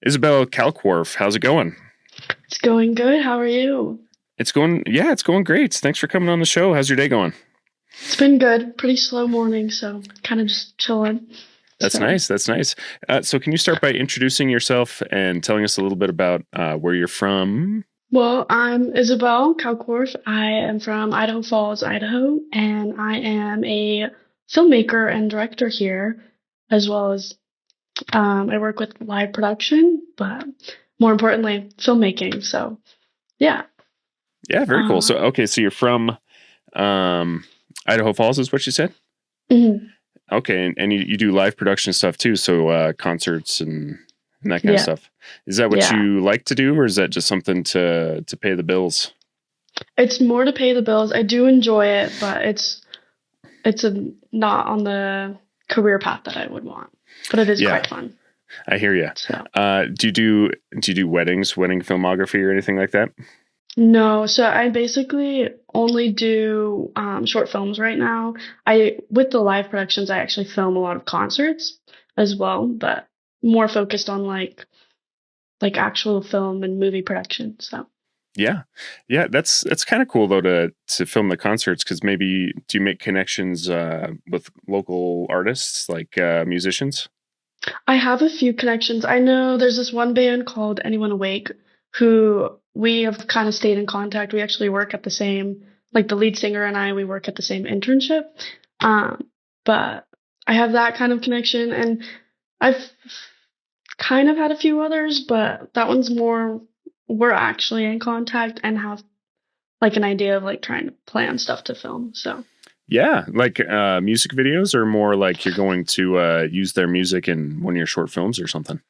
Isabelle Kalkwarf, how's it going? It's going good. How are you? It's going great. Thanks for coming on the show. How's your day going? It's been good. Pretty slow morning, so kind of just chilling. That's So, nice. That's nice. So can you start by introducing yourself and telling us a little bit about where you're from? well, I'm Isabelle Kalkwarf. I am from Idaho Falls, Idaho, and I am a filmmaker and director here, as well as I work with live production, but more importantly, filmmaking. So, yeah. Yeah, very cool. Uh, So you're from Idaho Falls is what you said? mhm. Okay, and you do live production stuff too, so concerts and that kind of Yeah, stuff. Is that what yeah. you like to do, or is that just something to pay the bills? It's more to pay the bills. I do enjoy it, but it's not on the career path that I would want, but it is Yeah, quite fun. I hear you. So Do you do weddings, wedding filmography, or anything like that? no, so I basically only do short films right now. I with the live productions, I actually film a lot of concerts as well, but more focused on like actual film and movie production. So Yeah, yeah, that's kind of cool though to film the concerts because maybe do you make connections with local artists like musicians? I have a few connections. I know there's this one band called Anyone Awake who we have kind of stayed in contact. We actually work at the same, like the lead singer and I, we work at the same internship. But I have that kind of connection, and I've kind of had a few others, but that one's more we're actually in contact and have like an idea of like trying to plan stuff to film. So. Yeah, like music videos, or more like you're going to use their music in one of your short films or something.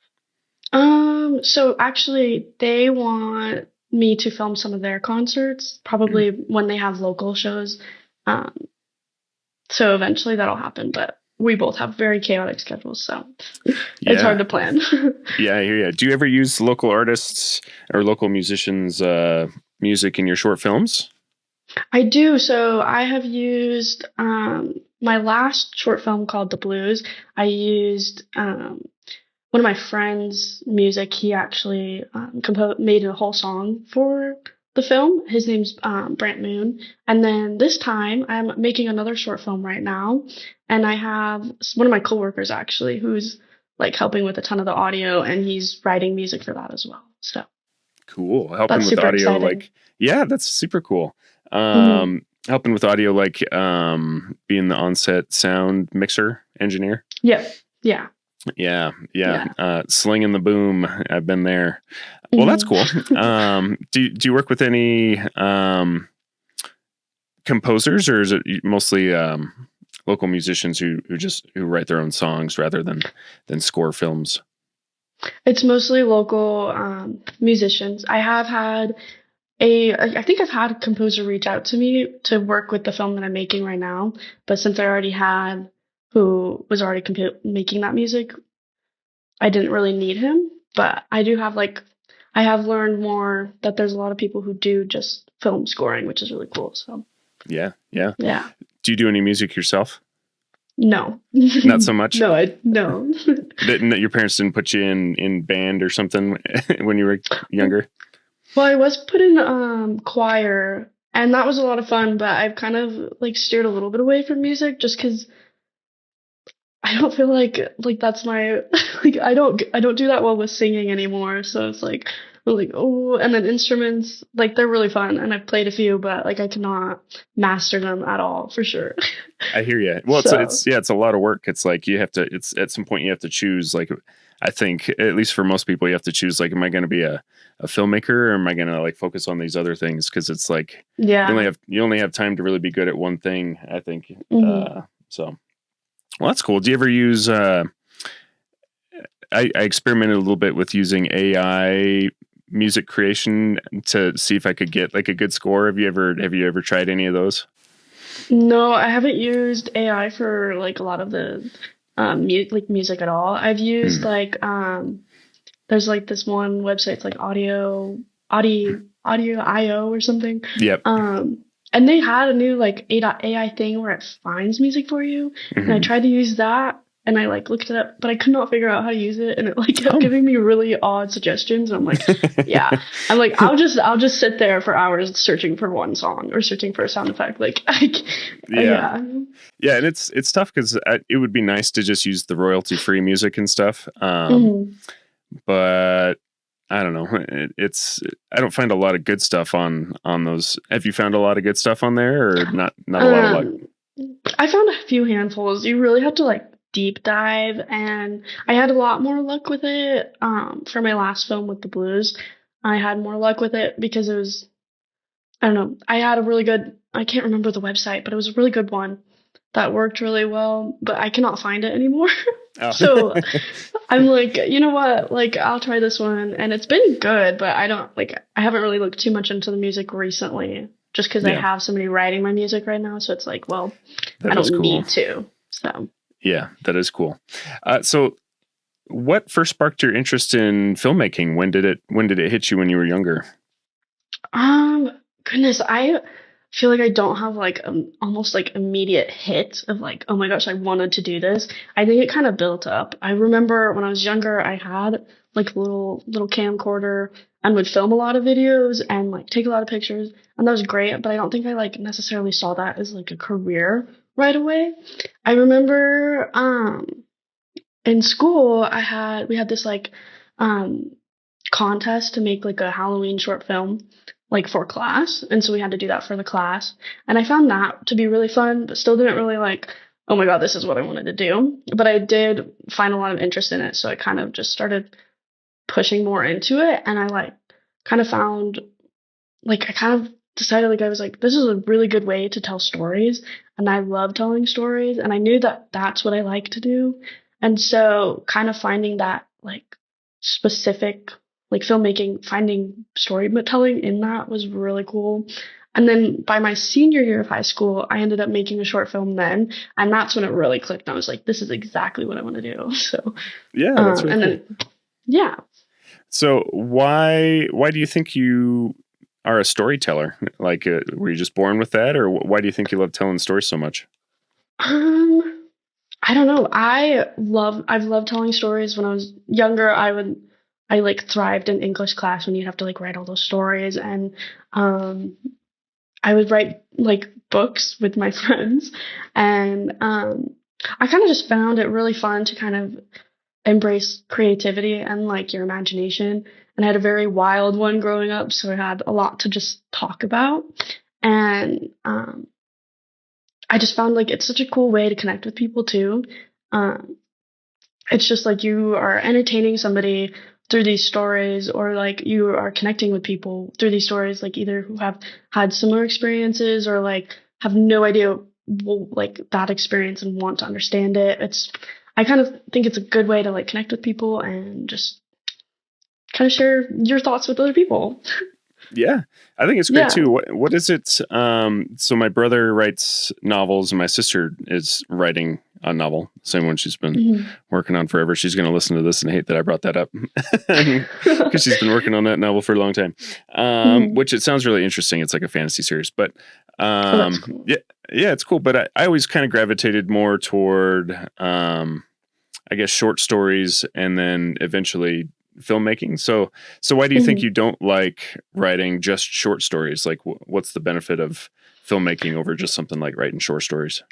So actually they want me to film some of their concerts, Mm. probably when they have local shows. Um, so eventually that'll happen, but we both have very chaotic schedules, so it's hard Yeah, to plan. yeah, I hear you. Do you ever use local artists or local musicians' music in your short films? I do. So I have used my last short film called The Blues. I used one of my friends' music. He actually made a whole song for the film. His name's Brant Moon. And then this time, I'm making another short film right now, and I have one of my coworkers actually who's like helping with a ton of the audio, and he's writing music for that as well. So Cool. Helping that's with super audio, exciting. like, yeah, that's super cool. Hmm. Helping with audio, like being the on-set sound mixer engineer. Yep. Yeah. Yeah, yeah. Yeah. Slinging the boom. I've been there. Well, that's Hmm. cool. Do you work with any composers, or is it mostly local musicians who write their own songs rather than score films? It's mostly local musicians. I think I've had a composer reach out to me to work with the film that I'm making right now, but since I already had who was already making that music, I didn't really need him. But I do have I have learned more that there's a lot of people who do just film scoring, which is really cool. So Yeah, yeah. yeah, Do you do any music yourself? no, Not so much. no, I no. Didn't your parents didn't put you in band or something when you were younger? Well, I was put in choir, and that was a lot of fun. But I've kind of like steered a little bit away from music just because I don't feel like that's my like I don't do that well with singing anymore. So it's like I'm like oh, and then instruments like they're really fun, and I've played a few, but like I cannot master them at all for sure. I hear you. Well, it's So it's yeah, it's a lot of work. It's like you have to. It's at some point you have to choose. Like, I think at least for most people, you have to choose. Like, am I going to be a filmmaker, or am I going to like focus on these other things? Because it's like yeah. you only have time to really be good at one thing. I think. Hmm. So, well, that's cool. Do you ever use? I experimented a little bit with using AI music creation to see if I could get like a good score. Have you ever tried any of those? No, I haven't used AI for like a lot of the music at all. I've used Hmm. there's like this one website, it's like audio IO or something. Yep. And they had a new like AI thing where it finds music for you. And I Hmm. tried to use that, and I like looked it up, but I could not figure out how to use it, and it like kept Oh. giving me really odd suggestions. I'm like, yeah, I'm like, I'll just sit there for hours searching for one song or searching for a sound effect. Like, Yeah. yeah. Yeah, and it's tough because it would be nice to just use the royalty free music and stuff. Mhm. But I don't know. It's I don't find a lot of good stuff on those. Have you found a lot of good stuff on there, or not a lot of luck? Um, I found a few handfuls. You really have to like deep dive, and I had a lot more luck with it. For my last film with the blues, I had more luck with it because it was, I don't know. I had a really good. I can't remember the website, but it was a really good one that worked really well. But I cannot find it anymore. Oh. So I'm like, you know what? Like, I'll try this one, and it's been good. But I don't like. I haven't really looked too much into the music recently, just because I Yeah, have somebody writing my music right now. So it's like, well, I that is don't cool. need to. So, Yeah, that is cool. So, what first sparked your interest in filmmaking? When did it hit you when you were younger? goodness, I feel like I don't have like almost like immediate hit of like, oh my gosh, I wanted to do this. I think it kind of built up. I remember when I was younger, I had like a little camcorder and would film a lot of videos and like take a lot of pictures, and that was great. But I don't think I like necessarily saw that as like a career right away. I remember in school, we had this like um contest to make like a Halloween short film like for class, and so we had to do that for the class, and I found that to be really fun, but still didn't really like, oh my god, this is what I wanted to do. But I did find a lot of interest in it, so I kind of just started pushing more into it, and I like kind of found like I kind of decided like I was like, this is a really good way to tell stories, and I love telling stories, and I knew that that's what I like to do. And so kind of finding that like specific like filmmaking, finding storytelling in that was really cool. And then by my senior year of high school, I ended up making a short film then, and that's when it really clicked. I was like, this is exactly what I want to do. So, Yeah, that's really and cool. then yeah. So, why do you think you are a storyteller? Like, were you just born with that, or why do you think you love telling stories so much? Um, I don't know. I've loved telling stories. When I was younger, I like thrived in English class when you'd have to like write all those stories, and um I would write like books with my friends, and I kind of just found it really fun to kind of embrace creativity and like your imagination. And I had a very wild one growing up, so I had a lot to just talk about. And I just found like it's such a cool way to connect with people too. Um, it's just like you are entertaining somebody through these stories, or like you are connecting with people through these stories, like either who have had similar experiences or like have no idea like that experience and want to understand it. I kind of think it's a good way to like connect with people and just kind of share your thoughts with other people. Yeah, I think it's great Yeah. too. What is it? So my brother writes novels, and my sister is writing a novel, same one she's been Hmm. working on forever. She's going to listen to this and hate that I brought that up because she's been working on that novel for a long time. Hmm. Which it sounds really interesting. It's like a fantasy series, but Oh, that's cool. yeah, yeah, it's cool. But I always kind of gravitated more toward, I guess, short stories, and then eventually filmmaking. So why do you think Hmm. you don't like writing just short stories? Like, what's the benefit of filmmaking over just something like writing short stories?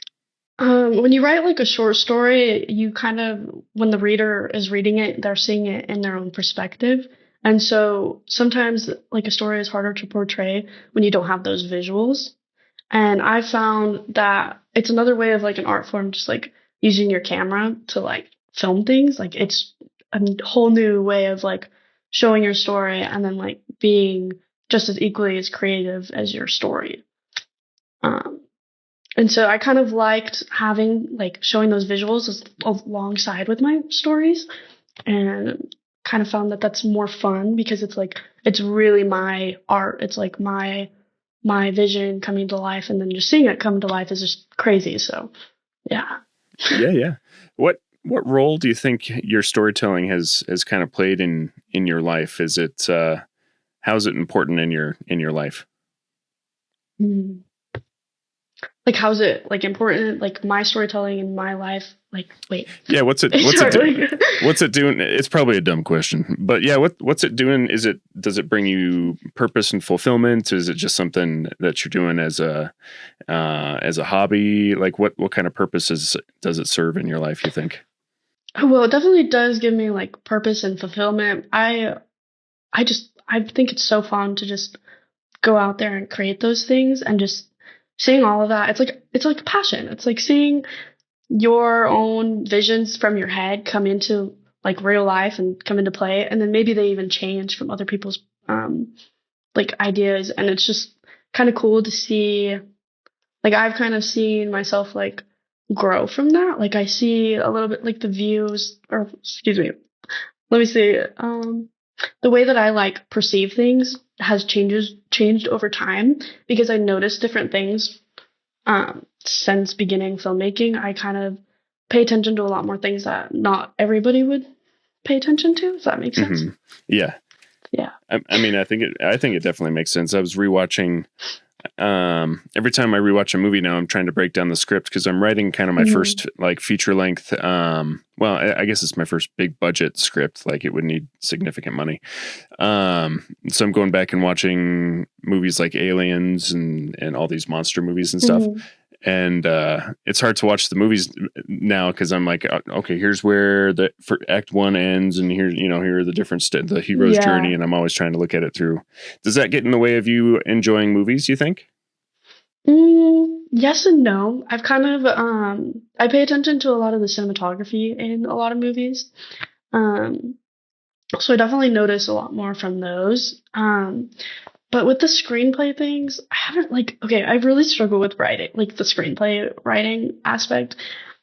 When you write like a short story, you kind of, when the reader is reading it, they're seeing it in their own perspective. And so sometimes like a story is harder to portray when you don't have those visuals. And I found that it's another way of like an art form, just like using your camera to like film things. Like it's a whole new way of like showing your story and then like being just as equally as creative as your story. Um, and so I kind of liked having like showing those visuals alongside with my stories, and kind of found that that's more fun because it's like it's really my art. It's like my vision coming to life, and then just seeing it come to life is just crazy. So yeah. Yeah, yeah. What role do you think your storytelling has kind of played in your life? Is it how is it important in your life? Mm. like how's it like important, like my storytelling in my life, like wait. Yeah, Sorry, like, what's it doing? It's probably a dumb question, but yeah, what's it doing? Does it bring you purpose and fulfillment? Is it just something that you're doing as a hobby? Like what kind of purposes does it serve in your life, you think? well, it definitely does give me like purpose and fulfillment. I think it's so fun to just go out there and create those things and just seeing all of that. It's like passion. It's like seeing your own visions from your head come into like real life and come into play, and then maybe they even change from other people's like ideas, and it's just kind of cool to see. Like I've kind of seen myself like grow from that. Like I see a little bit like the views, or excuse me, let me see. The way that I like perceive things has changed over time because I notice different things since beginning filmmaking. I kind of pay attention to a lot more things that not everybody would pay attention to. Does that make sense? Hmm. Yeah. Yeah. I mean, I think it definitely makes sense. I was rewatching every time I rewatch a movie now, I'm trying to break down the script because I'm writing kind of my Hmm. first like feature length. Well, I guess it's my first big budget script. Like it would need significant money. So I'm going back and watching movies like Aliens and all these monster movies and stuff. Hmm. And it's hard to watch the movies now because I'm like, okay, here's where the for Act One ends, and here are the different the hero's journey, Yeah. and I'm always trying to look at it through. Does that get in the way of you enjoying movies, you think? Yes and no. I've kind of I pay attention to a lot of the cinematography in a lot of movies. Um, so I definitely notice a lot more from those. But with the screenplay things, I haven't like okay, I really struggle with writing, like the screenplay writing aspect.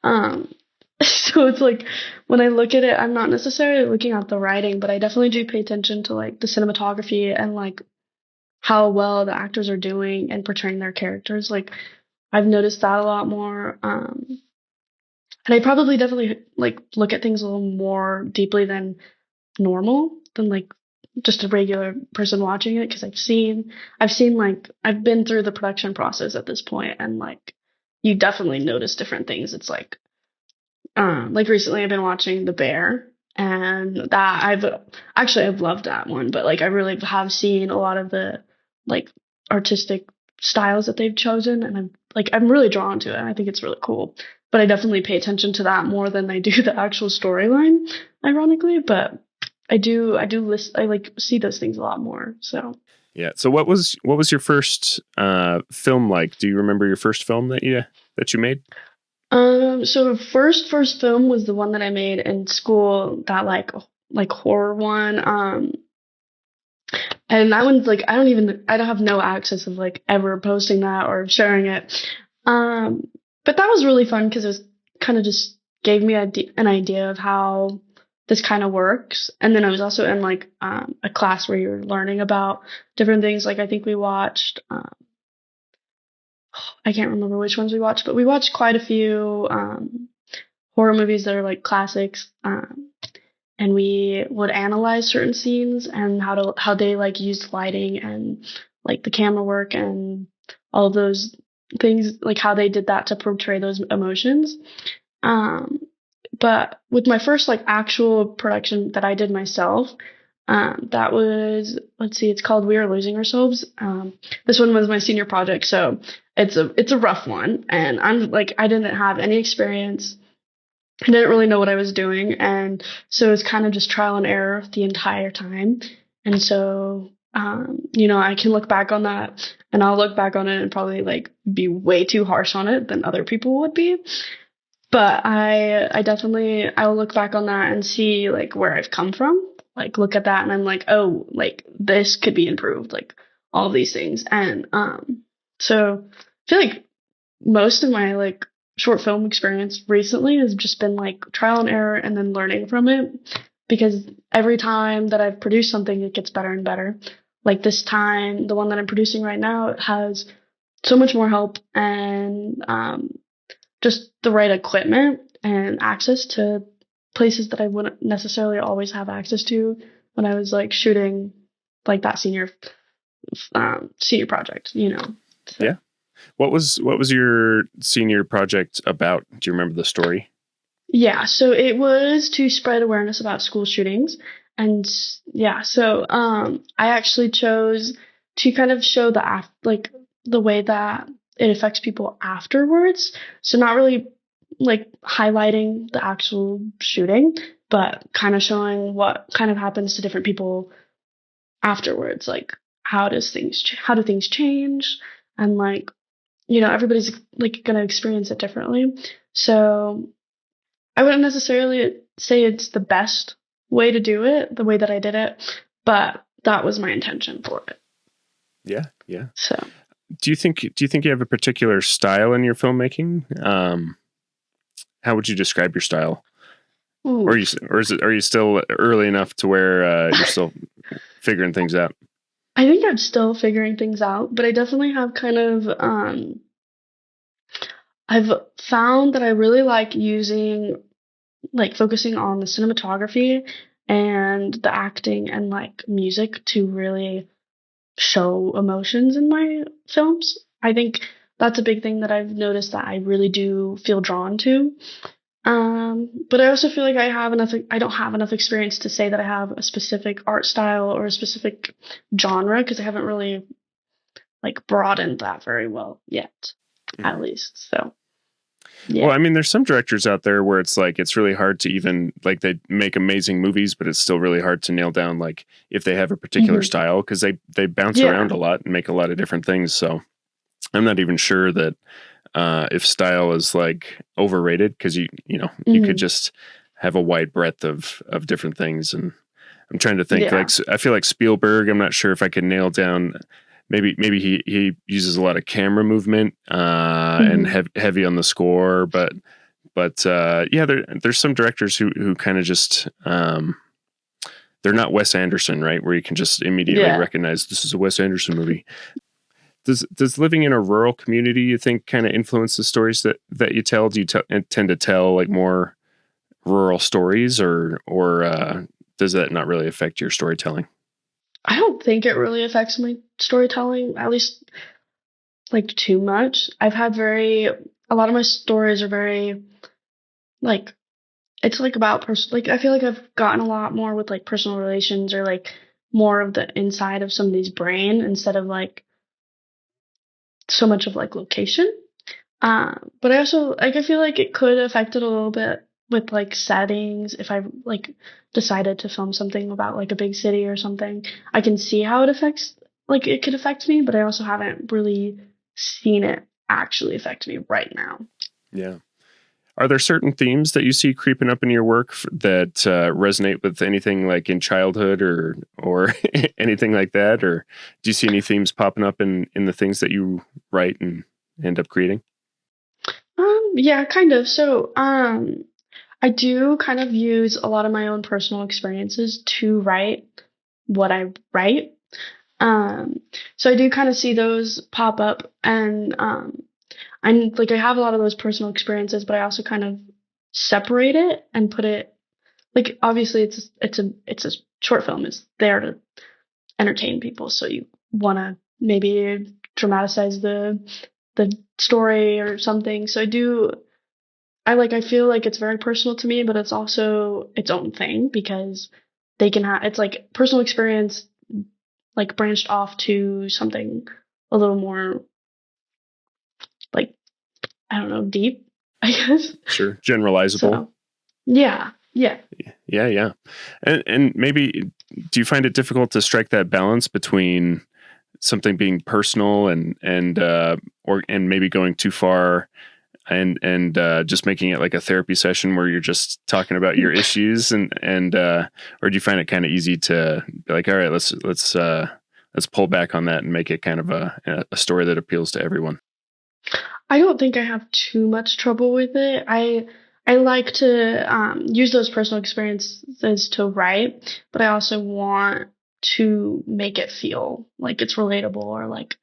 Um, so it's like when I look at it, I'm not necessarily looking at the writing, but I definitely do pay attention to like the cinematography and like how well the actors are doing and portraying their characters. Like I've noticed that a lot more. And I probably definitely like look at things a little more deeply than normal than like just a regular person watching it because I've seen like I've been through the production process at this point and like you definitely notice different things. It's like recently I've been watching The Bear and that I've loved that one, but like I really have seen a lot of the like artistic styles that they've chosen and I'm really drawn to it and I think it's really cool. But I definitely pay attention to that more than I do the actual storyline, ironically. But I like see those things a lot more. So Yeah. So what was your first film like? Do you remember your first film that you made? so first film was the one that I made in school, that like horror one. And that one's like I don't have no access of like ever posting that or sharing it. Um, but that was really fun because it was kind of just gave me an idea of how this kind of works. And then I was also in like a class where you're learning about different things. Like I think we watched I can't remember which ones we watched, but we watched quite a few horror movies that are like classics. And we would analyze certain scenes and how they like used lighting and like the camera work and all of those things, like how they did that to portray those emotions. Um, but with my first like actual production that I did myself, that was, let's see, it's called We Are Losing Ourselves. This one was my senior project, so it's a rough one, and I didn't have any experience. I didn't really know what I was doing, and so it's kind of just trial and error the entire time. And so, I can look back on that, and I'll look back on it and probably like be way too harsh on it than other people would be. But I definitely I'll look back on that and see like where I've come from. Like look at that and I'm like, oh, like this could be improved, like all these things. And so I feel like most of my like short film experience recently has just been like trial and error and then learning from it because every time that I've produced something it gets better and better. Like this time, the one that I'm producing right now has so much more help and just the right equipment and access to places that I wouldn't necessarily always have access to when I was like shooting like that senior project. So Yeah. What was your senior project about? Do you remember the story? Yeah, so it was to spread awareness about school shootings. And yeah, so I actually chose to kind of show like the way that it affects people afterwards. So not really like highlighting the actual shooting, but kind of showing what kind of happens to different people afterwards. Like how do things change, and like everybody's like gonna experience it differently. So I wouldn't necessarily say it's the best way to do it, the way that I did it, but that was my intention for it. Yeah, yeah. So, Do you think you have a particular style in your filmmaking? How would you describe your style? Or ooh. are you still early enough to where you're still figuring things out? I think I'm still figuring things out, but I definitely have kind of I've found that I really like using like focusing on the cinematography and the acting and like music to really show emotions in my films. I think that's a big thing that I've noticed that I really do feel drawn to. But I also feel like I don't have enough experience to say that I have a specific art style or a specific genre because I haven't really like broadened that very well yet, at Mhm. least. So, Well, yeah. I mean, there's some directors out there where it's like it's really hard to even like they make amazing movies, but it's still really hard to nail down like if they have a particular Hmm. style because they bounce Yeah. around a lot and make a lot of different things. So I'm not even sure that if style is like overrated because you could Hmm. just have a wide breadth of different things. And I'm trying to think like Yeah. I feel like Spielberg. I'm not sure if I can nail down. Maybe he uses a lot of camera movement and Hmm. heavy on the score, but yeah, there's some directors who kind of just they're not Wes Anderson, right? Where you can just immediately Yeah. recognize this is a Wes Anderson movie. Does living in a rural community you think kind of influence the stories that you tell? Do you tend to tell like more rural stories, or does that not really affect your storytelling? I don't think it really affects my storytelling, at least like too much. A lot of my stories are very like it's like about like I feel like I've gotten a lot more with like personal relations or like more of the inside of somebody's brain instead of like so much of like location. But I also like I feel like it could affect it a little bit with like settings if I like decided to film something about like a big city or something. I can see how it could affect me, but I also haven't really seen it actually affect me right now. Yeah. Are there certain themes that you see creeping up in your work that resonate with anything like in childhood or anything like that? Or do you see any themes popping up in the things that you write and end up creating? Yeah, kind of. So, I do kind of use a lot of my own personal experiences to write what I write. Um, so I do kind of see those pop up, and I'm like I have a lot of those personal experiences, but I also kind of separate it and put it like obviously it's a short film. It's there to entertain people, so you want to maybe dramatize the story or something. So I feel like it's very personal to me, but it's also its own thing because they can have it's like personal experience like branched off to something a little more like I don't know, deep, I guess. Sure, generalizable. So yeah, yeah. Yeah, yeah. And maybe do you find it difficult to strike that balance between something being personal and maybe going too far and just making it like a therapy session where you're just talking about your issues and or do you find it kind of easy to be like, all right, let's pull back on that and make it kind of a story that appeals to everyone? I don't think I have too much trouble with it. I like to use those personal experiences to write, but I also want to make it feel like it's relatable or like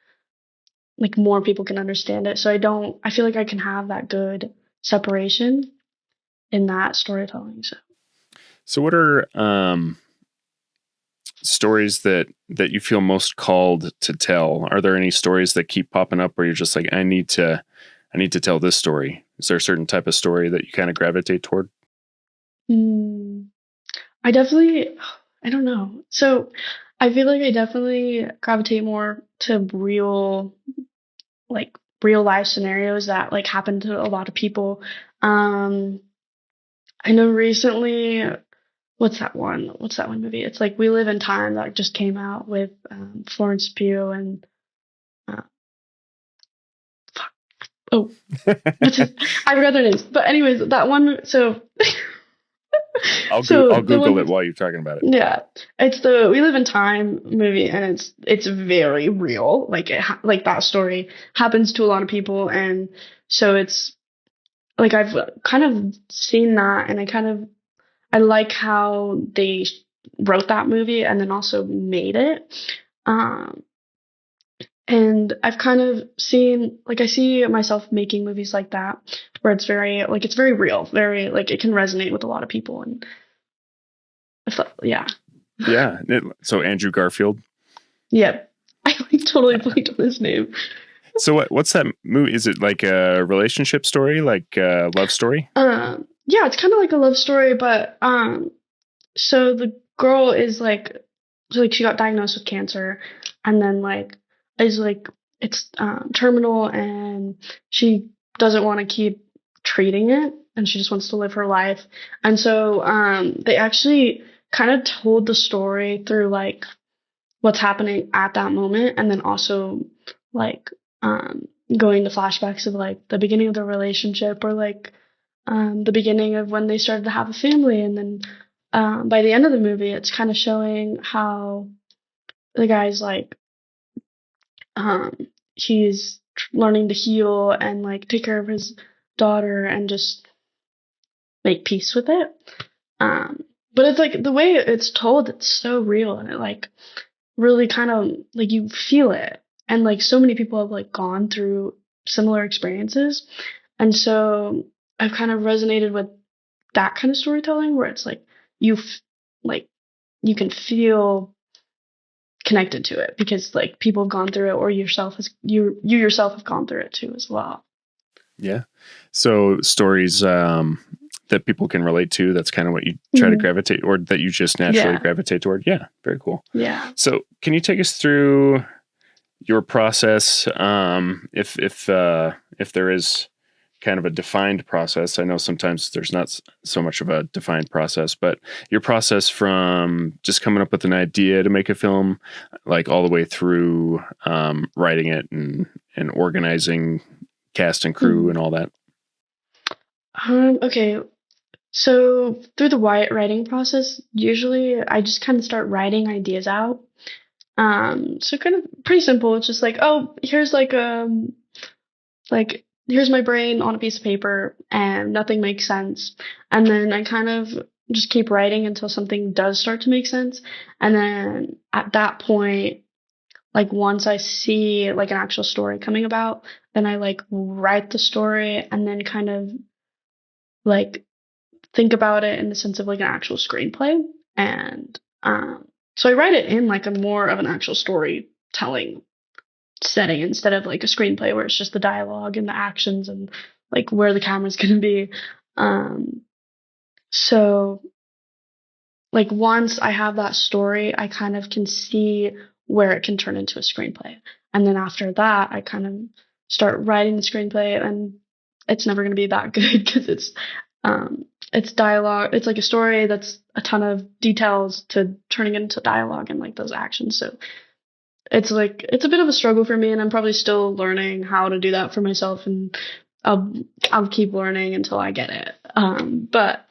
more people can understand it. So I feel like I can have that good separation in that storytelling. So So what are stories that you feel most called to tell? Are there any stories that keep popping up where you're just like, I need to tell this story? Is there a certain type of story that you kind of gravitate toward? I definitely, I don't know. So I feel like I definitely gravitate more to real life scenarios that like happen to a lot of people. Um, I know recently, What's that one movie? It's like We Live in Time that just came out with Florence Pugh and uh, oh, I forgot their names. But anyways, that one. So I'll the Google one. it while you're talking about it. Yeah, it's the We Live in Time movie, and it's very real. Like like that story happens to a lot of people, and so it's like I've kind of seen that, and I like how they wrote that movie and then also made it. Um, and I've kind of seen like I see myself making movies like that where it's very real, very like it can resonate with a lot of people, and yeah. Yeah. So Andrew Garfield. Yeah, I like totally blanked on his name. So what's that movie? Is it like a relationship story, like a love story? Yeah, it's kind of like a love story, but so the girl is like she got diagnosed with cancer, and then like is like it's terminal, and she doesn't want to keep treating it, and she just wants to live her life, and so they actually kind of told the story through like what's happening at that moment, and then also like going to flashbacks of like the beginning of the relationship or like the beginning of when they started to have a family, and then by the end of the movie, it's kind of showing how the guy's like um, he's learning to heal and like take care of his daughter and just make peace with it. But it's like the way it's told, it's so real, and it like really kind of like you feel it, and like so many people have like gone through similar experiences, and so I've kind of resonated with that kind of storytelling where it's like like you can feel connected to it because like people have gone through it, or you yourself have gone through it too as well. Yeah. So stories that people can relate to, that's kind of what you try to gravitate, or that you just naturally gravitate toward. Yeah. Very cool. Yeah. So can you take us through your process? If there is kind of a defined process. I know sometimes there's not so much of a defined process, but your process from just coming up with an idea to make a film, like all the way through writing it and organizing cast and crew and all that. Okay. So through the writing process, usually I just kind of start writing ideas out. So kind of pretty simple. It's just like, oh, here's like here's my brain on a piece of paper and nothing makes sense. And then I kind of just keep writing until something does start to make sense. And then at that point, like once I see like an actual story coming about, then I like write the story and then kind of like think about it in the sense of like an actual screenplay. And so I write it in like a more of an actual storytelling setting instead of like a screenplay where it's just the dialogue and the actions and like where the camera's going to be. So like once I have that story, I kind of can see where it can turn into a screenplay. And then after that, I kind of start writing the screenplay, and it's never going to be that good because it's dialogue. It's like a story that's a ton of details to turning it into dialogue and like those actions. So it's like it's a bit of a struggle for me, and I'm probably still learning how to do that for myself, and I'll keep learning until I get it. But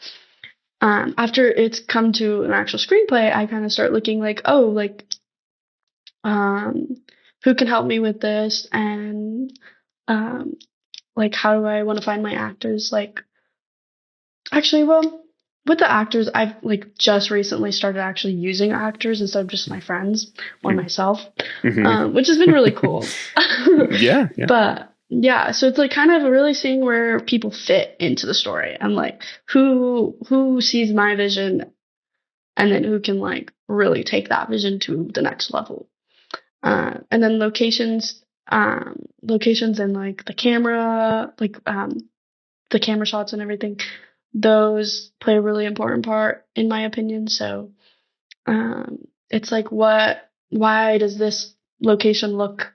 after it's come to an actual screenplay, I kind of start looking like, oh, like who can help me with this, and like how do I want to find my actors? Like actually, well, with the actors, I've like just recently started actually using actors instead of just my friends or myself, which has been really cool. Yeah. But yeah, so it's like kind of really seeing where people fit into the story and like who sees my vision, and then who can like really take that vision to the next level. And then locations and like the camera shots and everything, those play a really important part in my opinion. So it's like why does this location look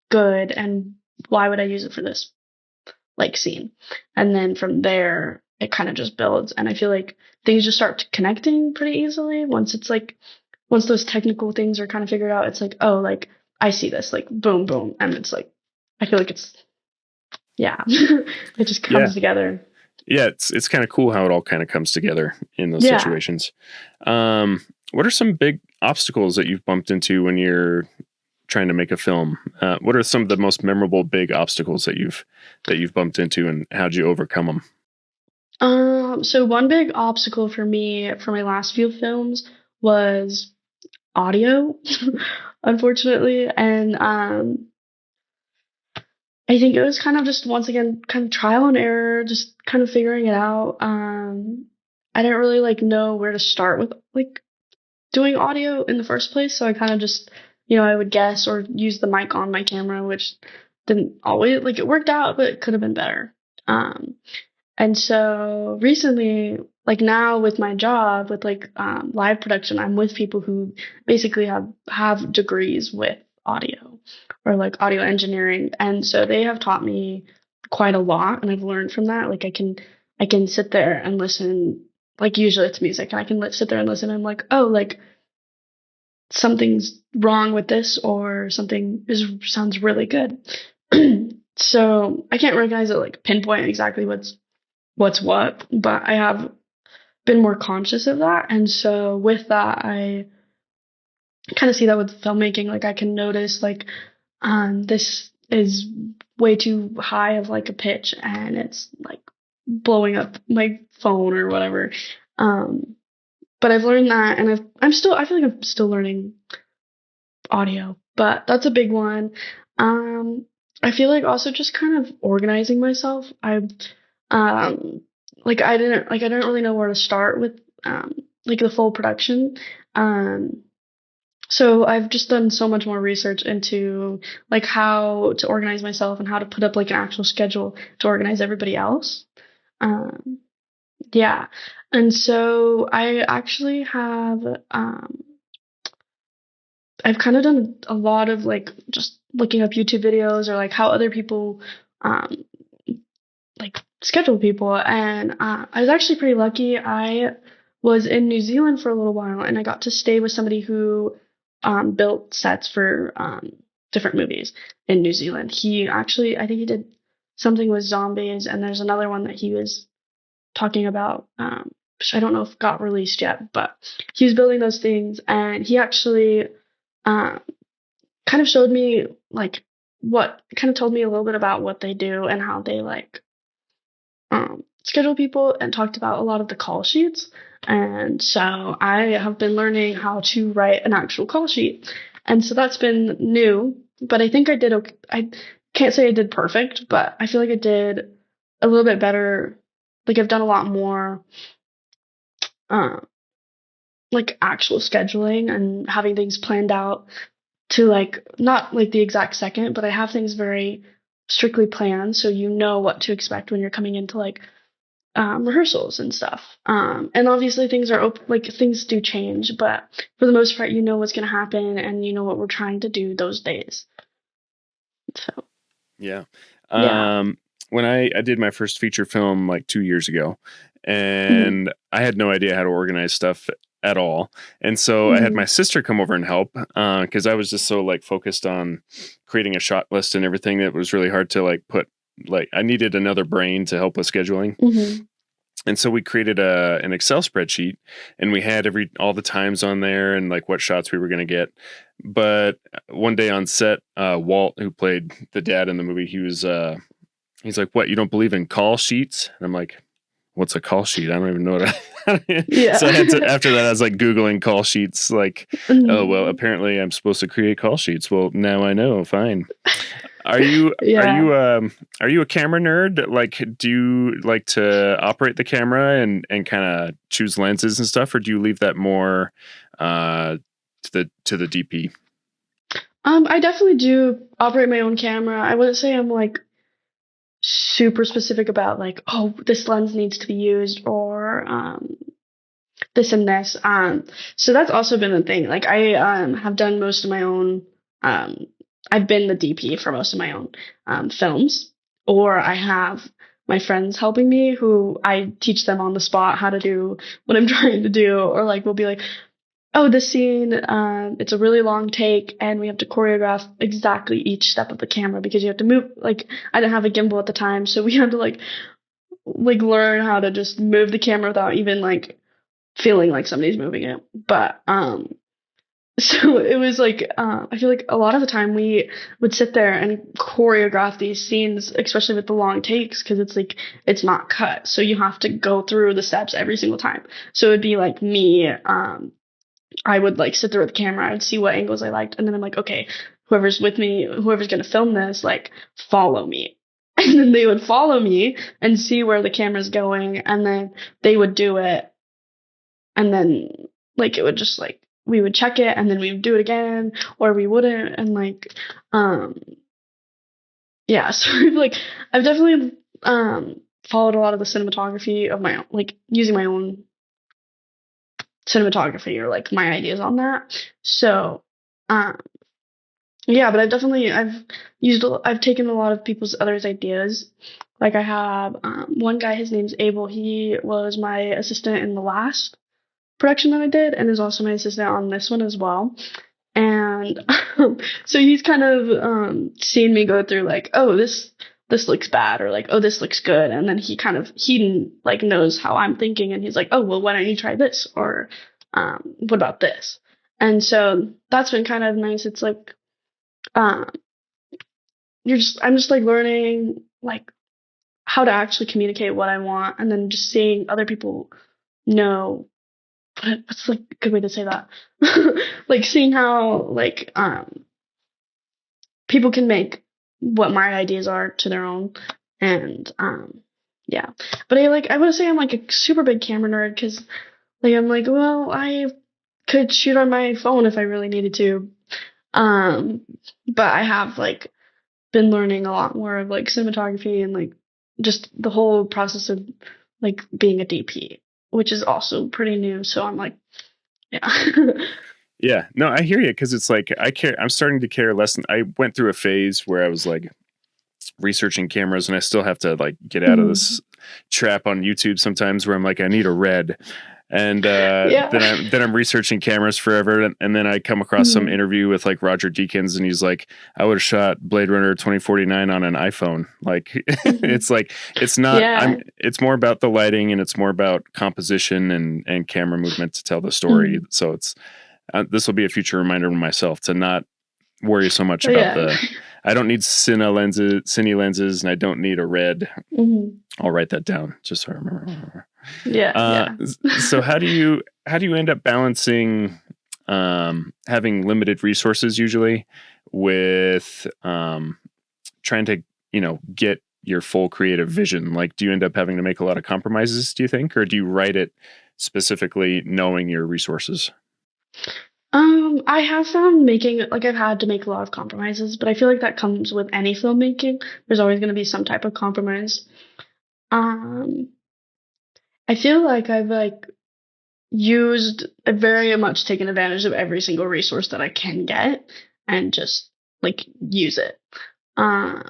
good and why would I use it for this like scene? And then from there it kind of just builds, and I feel like things just start connecting pretty easily once those technical things are kind of figured out. It's like, oh, like I see this, like boom boom, and it's like I feel like it's yeah it just Yeah. comes together. Yeah, it's kind of cool how it all kind of comes together in those Yeah. situations. What are some big obstacles that you've bumped into when you're trying to make a film? What are some of the most memorable big obstacles that you've bumped into, and how'd you overcome them? So one big obstacle for me for my last few films was audio, unfortunately. And I think it was kind of just once again kind of trial and error, just kind of figuring it out. I didn't really like know where to start with like doing audio in the first place, so I kind of just I would guess or use the mic on my camera, which didn't always like it worked out, but it could have been better. And so recently, like now with my job with like live production, I'm with people who basically have degrees with audio or like audio engineering, and so they have taught me quite a lot, and I've learned from that. Like I can sit there and listen. Like usually it's music, and I can sit there and listen. And I'm like, oh, like something's wrong with this, or something is sounds really good. So I can't recognize it like pinpoint exactly what's what, but I have been more conscious of that. And so with that, I kind of see that with filmmaking. Like I can notice like this is way too high of like a pitch and it's like blowing up my phone or whatever. But I've learned that, and I feel like I'm still learning audio, but that's a big one. Um, I feel like also just kind of organizing myself. Um, I didn't really know where to start with like the full production. Um, so I've just done so much more research into like how to organize myself and how to put up like an actual schedule to organize everybody else. Um, yeah, and so I actually have I've kind of done a lot of like just looking up YouTube videos or like how other people um, like schedule people. And I was actually pretty lucky. I was in New Zealand for a little while and I got to stay with somebody who built sets for different movies in New Zealand. He actually, I think he did something with zombies, and there's another one that he was talking about. Which I don't know if got released yet, but he was building those things, and he actually um, kind of showed me like what kind of told me a little bit about what they do and how they like schedule people, and talked about a lot of the call sheets. And so I have been learning how to write an actual call sheet, and so that's been new. But I think I did okay. I can't say I did perfect, but I feel like I did a little bit better. Like I've done a lot more uh, like actual scheduling and having things planned out to like not like the exact second, but I have things very strictly planned, so you know what to expect when you're coming into like rehearsals and stuff. And obviously things are open, like things do change, but for the most part, you know what's going to happen and you know what we're trying to do those days. So Yeah. yeah. When I did my first feature film like 2 years ago, Mm-hmm. and I had no idea how to organize stuff at all. And so I had Mm-hmm. my sister come over and help because I was just so like focused on creating a shot list and everything that it was really hard to like put like I needed another brain to help with scheduling. Mm-hmm. And so we created an Excel spreadsheet, and we had all the times on there and like what shots we were going to get. But one day on set, Walt, who played the dad in the movie, he's like, "What? You don't believe in call sheets?" And I'm like, "What's a call sheet? I don't even know what." So I had to. Yeah. After that, I was like googling call sheets. Like, oh well, Mm-hmm. apparently I'm supposed to create call sheets. Well, now I know. Fine. Are you are Yeah. you um are you a camera nerd? Like, do you like to operate the camera and kind of choose lenses and stuff, or do you leave that more to the DP? I definitely do operate my own camera. I wouldn't say I'm like super specific about like, oh, this lens needs to be used or this and this. So that's also been the thing. Like I have done most of my own. Um, I've been the DP for most of my own films, or I have my friends helping me who I teach them on the spot how to do what I'm trying to do, or like we'll be like, oh, this scene, it's a really long take, and we have to choreograph exactly each step of the camera because you have to move. Like I didn't have a gimbal at the time, so we had to like learn how to just move the camera without even like feeling like somebody's moving it. But so it was like I feel like a lot of the time we would sit there and choreograph these scenes, especially with the long takes, because it's like it's not cut, so you have to go through the steps every single time. So it'd be like me, I would like sit there with the camera, I would see what angles I liked, and then I'm like, okay, whoever's with me, whoever's gonna film this, like follow me. And then they would follow me and see where the camera's going, and then they would do it, and then like it would just like we would check it and then we would do it again or we wouldn't, and like um yeah. So I've definitely followed a lot of the cinematography of my own, like using my own cinematography or like my ideas on that. So um yeah, but I've taken a lot of people's others ideas. Like I have one guy, his name's Abel. He was my assistant in the last production that I did and is also my assistant on this one as well. And so he's kind of seen me go through like, oh, this looks bad, or like, oh, this looks good, and then he like knows how I'm thinking, and he's like, oh, well, why don't you try this, or what about this? And so that's been kind of nice. It's like um, I'm just like learning like how to actually communicate what I want, and then just seeing other people know what's like a good way to say that? Like seeing how like people can make what my ideas are to their own, and yeah. But I would say I'm like a super big camera nerd because like I'm like, well, I could shoot on my phone if I really needed to. Um but I have like been learning a lot more of like cinematography and like just the whole process of like being a DP, which is also pretty new. So I'm like, yeah. Yeah, no, I hear you because it's like I'm starting to care less. I went through a phase where I was like researching cameras, and I still have to like get out of Mhm. this trap on YouTube sometimes where I'm like, I need a red, and Yeah. then I'm researching cameras forever, and then I come across some Mhm. interview with like Roger Deakins, and he's like, I would have shot Blade Runner 2049 on an iPhone. Like, Mhm. it's like it's not. Yeah. It's more about the lighting, and it's more about composition and camera movement to tell the story. Mhm. So it's this will be a future reminder to myself to not worry so much about Yeah. the. I don't need cine lenses, and I don't need a red. Mhm. I'll write that down just so I remember. Yeah, yeah. So how do you end up balancing having limited resources usually with trying to get your full creative vision? Like, do you end up having to make a lot of compromises? Do you think, or do you write it specifically knowing your resources? I have found making like I've had to make a lot of compromises, but I feel like that comes with any filmmaking. There's always going to be some type of compromise. Um, I feel like I've very much taken advantage of every single resource that I can get and just like use it. Um,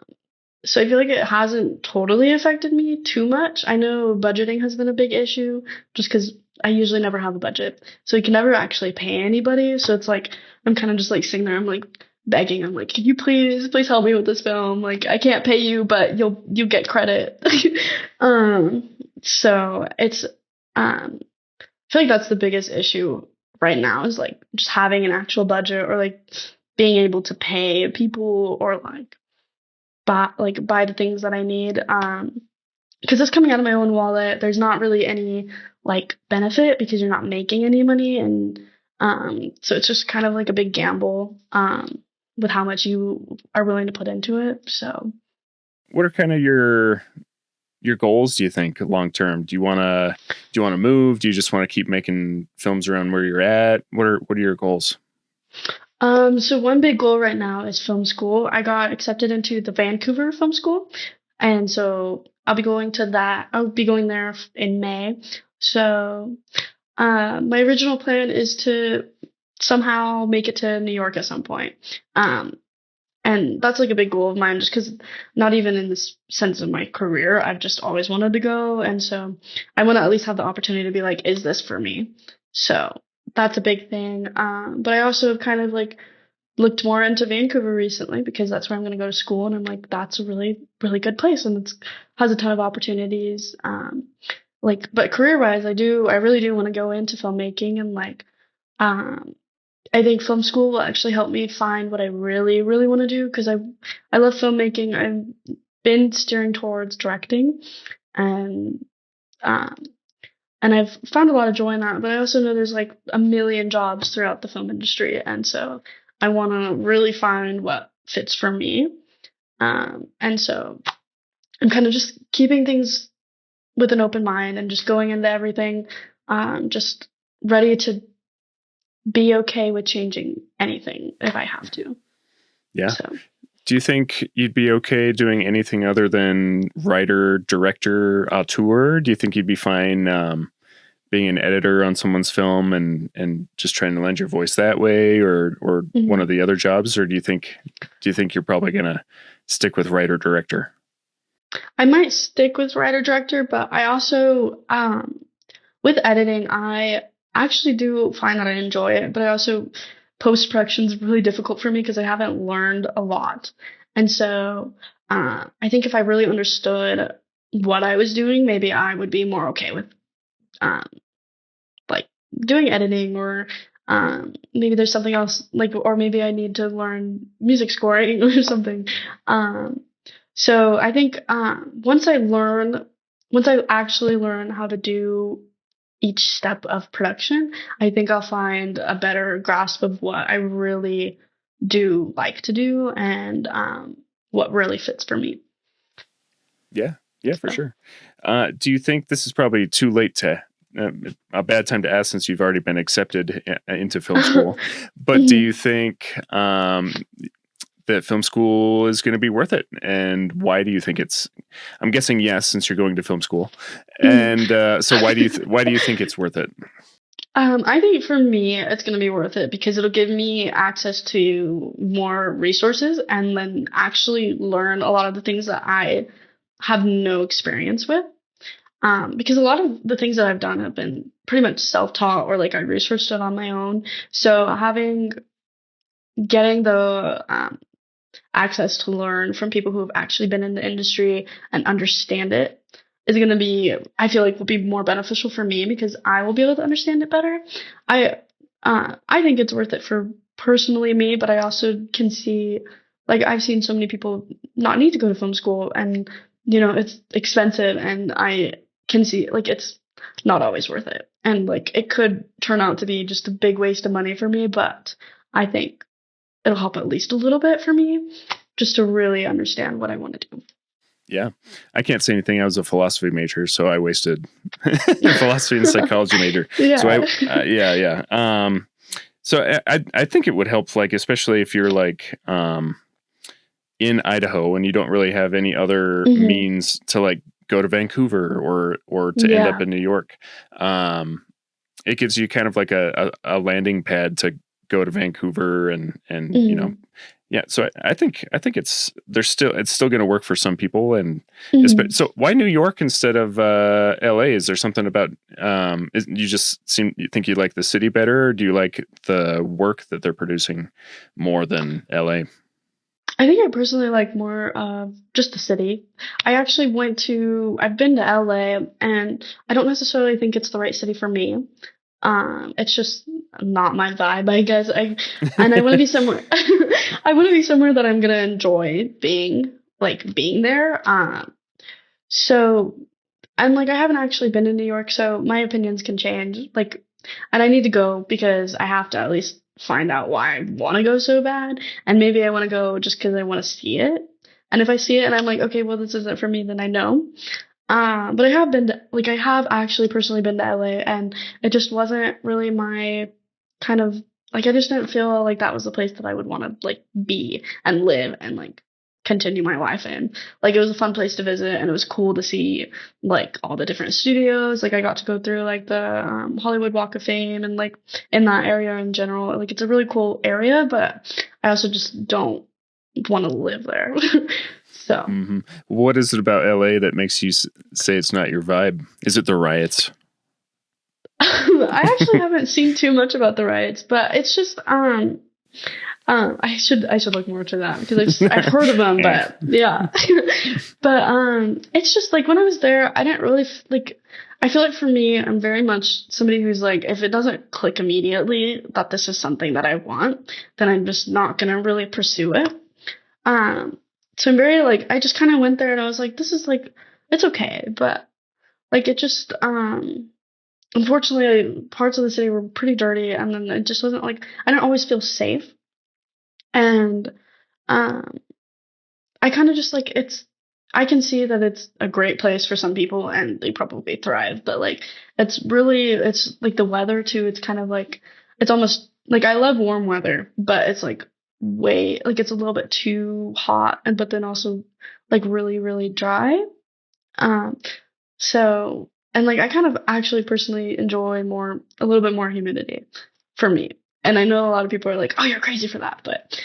so I feel like it hasn't totally affected me too much. I know budgeting has been a big issue just because I usually never have a budget. So you can never actually pay anybody. So it's like I'm kind of just like sitting there, I'm like begging, I'm like, can you please help me with this film? Like I can't pay you, but you get credit. um so it's I feel like that's the biggest issue right now is like just having an actual budget or like being able to pay people or like buy the things that I need. Because it's coming out of my own wallet. There's not really any like benefit because you're not making any money, and so it's just kind of like a big gamble with how much you are willing to put into it. So What are kind of your your goals, do you think, long term? Do you want to move? Do you just want to keep making films around where you're at? What are your goals? So one big goal right now is film school. I got accepted into the Vancouver Film School, and so I'll be going to that. I'll be going there in May. So, my original plan is to somehow make it to New York at some point. Um, and that's like a big goal of mine, just because not even in this sense of my career, I've just always wanted to go, and so I want to at least have the opportunity to be like, is this for me? So that's a big thing. But I also have kind of like looked more into Vancouver recently because that's where I'm going to go to school, and I'm like, that's a really, really good place, and it has a ton of opportunities. But career wise, I really do want to go into filmmaking, and like, um, I think film school will actually help me find what I really, really want to do because I love filmmaking. I've been steering towards directing, and um, and I've found a lot of joy in that. But I also know there's like a million jobs throughout the film industry, and so I want to really find what fits for me. And so I'm kind of just keeping things with an open mind and just going into everything, just ready to be okay with changing anything if I have to. Yeah. So. Do you think you'd be okay doing anything other than writer, director, auteur? Do you think you'd be fine being an editor on someone's film and just trying to lend your voice that way, or one of the other jobs? Or do you think you're probably gonna stick with writer director? I might stick with writer director, but I also with editing, I actually do find that I enjoy it, but I also post production is really difficult for me because I haven't learned a lot. And so I think if I really understood what I was doing, maybe I would be more okay with um, like doing editing, or maybe there's something else, like, or maybe I need to learn music scoring or something. So I think once I actually learn how to do each step of production, I think I'll find a better grasp of what I really do like to do, and what really fits for me. Yeah, yeah, for So. sure. Do you think this is probably too late to a bad time to ask since you've already been accepted into film school? But do Mhm. you think that film school is going to be worth it? And why do you think it's? I'm guessing yes, since you're going to film school. Mhm. And so why do you think it's worth it? I think for me, it's going to be worth it because it'll give me access to more resources and then actually learn a lot of the things that I have no experience with. Because a lot of the things that I've done have been pretty much self-taught, or like I researched it on my own. So getting the access to learn from people who have actually been in the industry and understand it is going to be, I feel like, will be more beneficial for me because I will be able to understand it better. I I think it's worth it for personally me, but I also can see, like, I've seen so many people not need to go to film school, and it's expensive, and I can see like it's not always worth it, and like it could turn out to be just a big waste of money for me, but I think it'll help at least a little bit for me just to really understand what I want to do. Yeah, I can't say anything. I was a philosophy major, so I wasted philosophy and psychology major. So Yeah. yeah. So I think it would help, like, especially if you're like in Idaho and you don't really have any other Hmm. means to like go to Vancouver or to end up Yeah. in New York. It gives you kind of like a landing pad to go to Vancouver and Hmm. yeah. So I think it's still going to work for some people, and Hmm. so why New York instead of L.A.? Is there something about you think you like the city better, or do you like the work that they're producing more than L.A.? I think I personally like more of just the city. I've been to LA, and I don't necessarily think it's the right city for me. It's just not my vibe, I guess. And I want to be somewhere. I want to be somewhere that I'm gonna enjoy being there. So and like I haven't actually been to New York, so my opinions can change. Like, and I need to go because I have to at least find out why I want to go so bad, and maybe I want to go just because I want to see it. And if I see it and I'm like, okay, well, this isn't for me, then I know. But I have actually personally been to LA, and it just wasn't really my kind of like I just didn't feel like that was the place that I would want to like be and live and like continue my life in. Like it was a fun place to visit, and it was cool to see like all the different studios. Like I got to go through like the Hollywood Walk of Fame and like in that area in general. Like it's a really cool area, but I also just don't want to live there. So. Hmm. What is it about LA that makes you say it's not your vibe? Is it the riots? I actually haven't seen too much about the riots, but it's just I should look more to that because I've heard of them, Eh. but yeah. But it's just like when I was there, I didn't really like I feel like for me, I'm very much somebody who's like if it doesn't click immediately that this is something that I want, then I'm just not gonna really pursue it. Um so I'm very like I just kind of went there and I was like this is like it's okay, but like it just unfortunately, parts of the city were pretty dirty, and then it just wasn't like I didn't always feel safe. And um, I kind of just like it's. I can see that it's a great place for some people, and they probably thrive. But like, it's like the weather too. It's kind of like it's almost like I love warm weather, but it's like way like it's a little bit too hot, and but then also like really really dry. Um, So, and like I kind of actually personally enjoy a little bit more humidity for me. And I know a lot of people are like, "Oh, you're crazy for that," but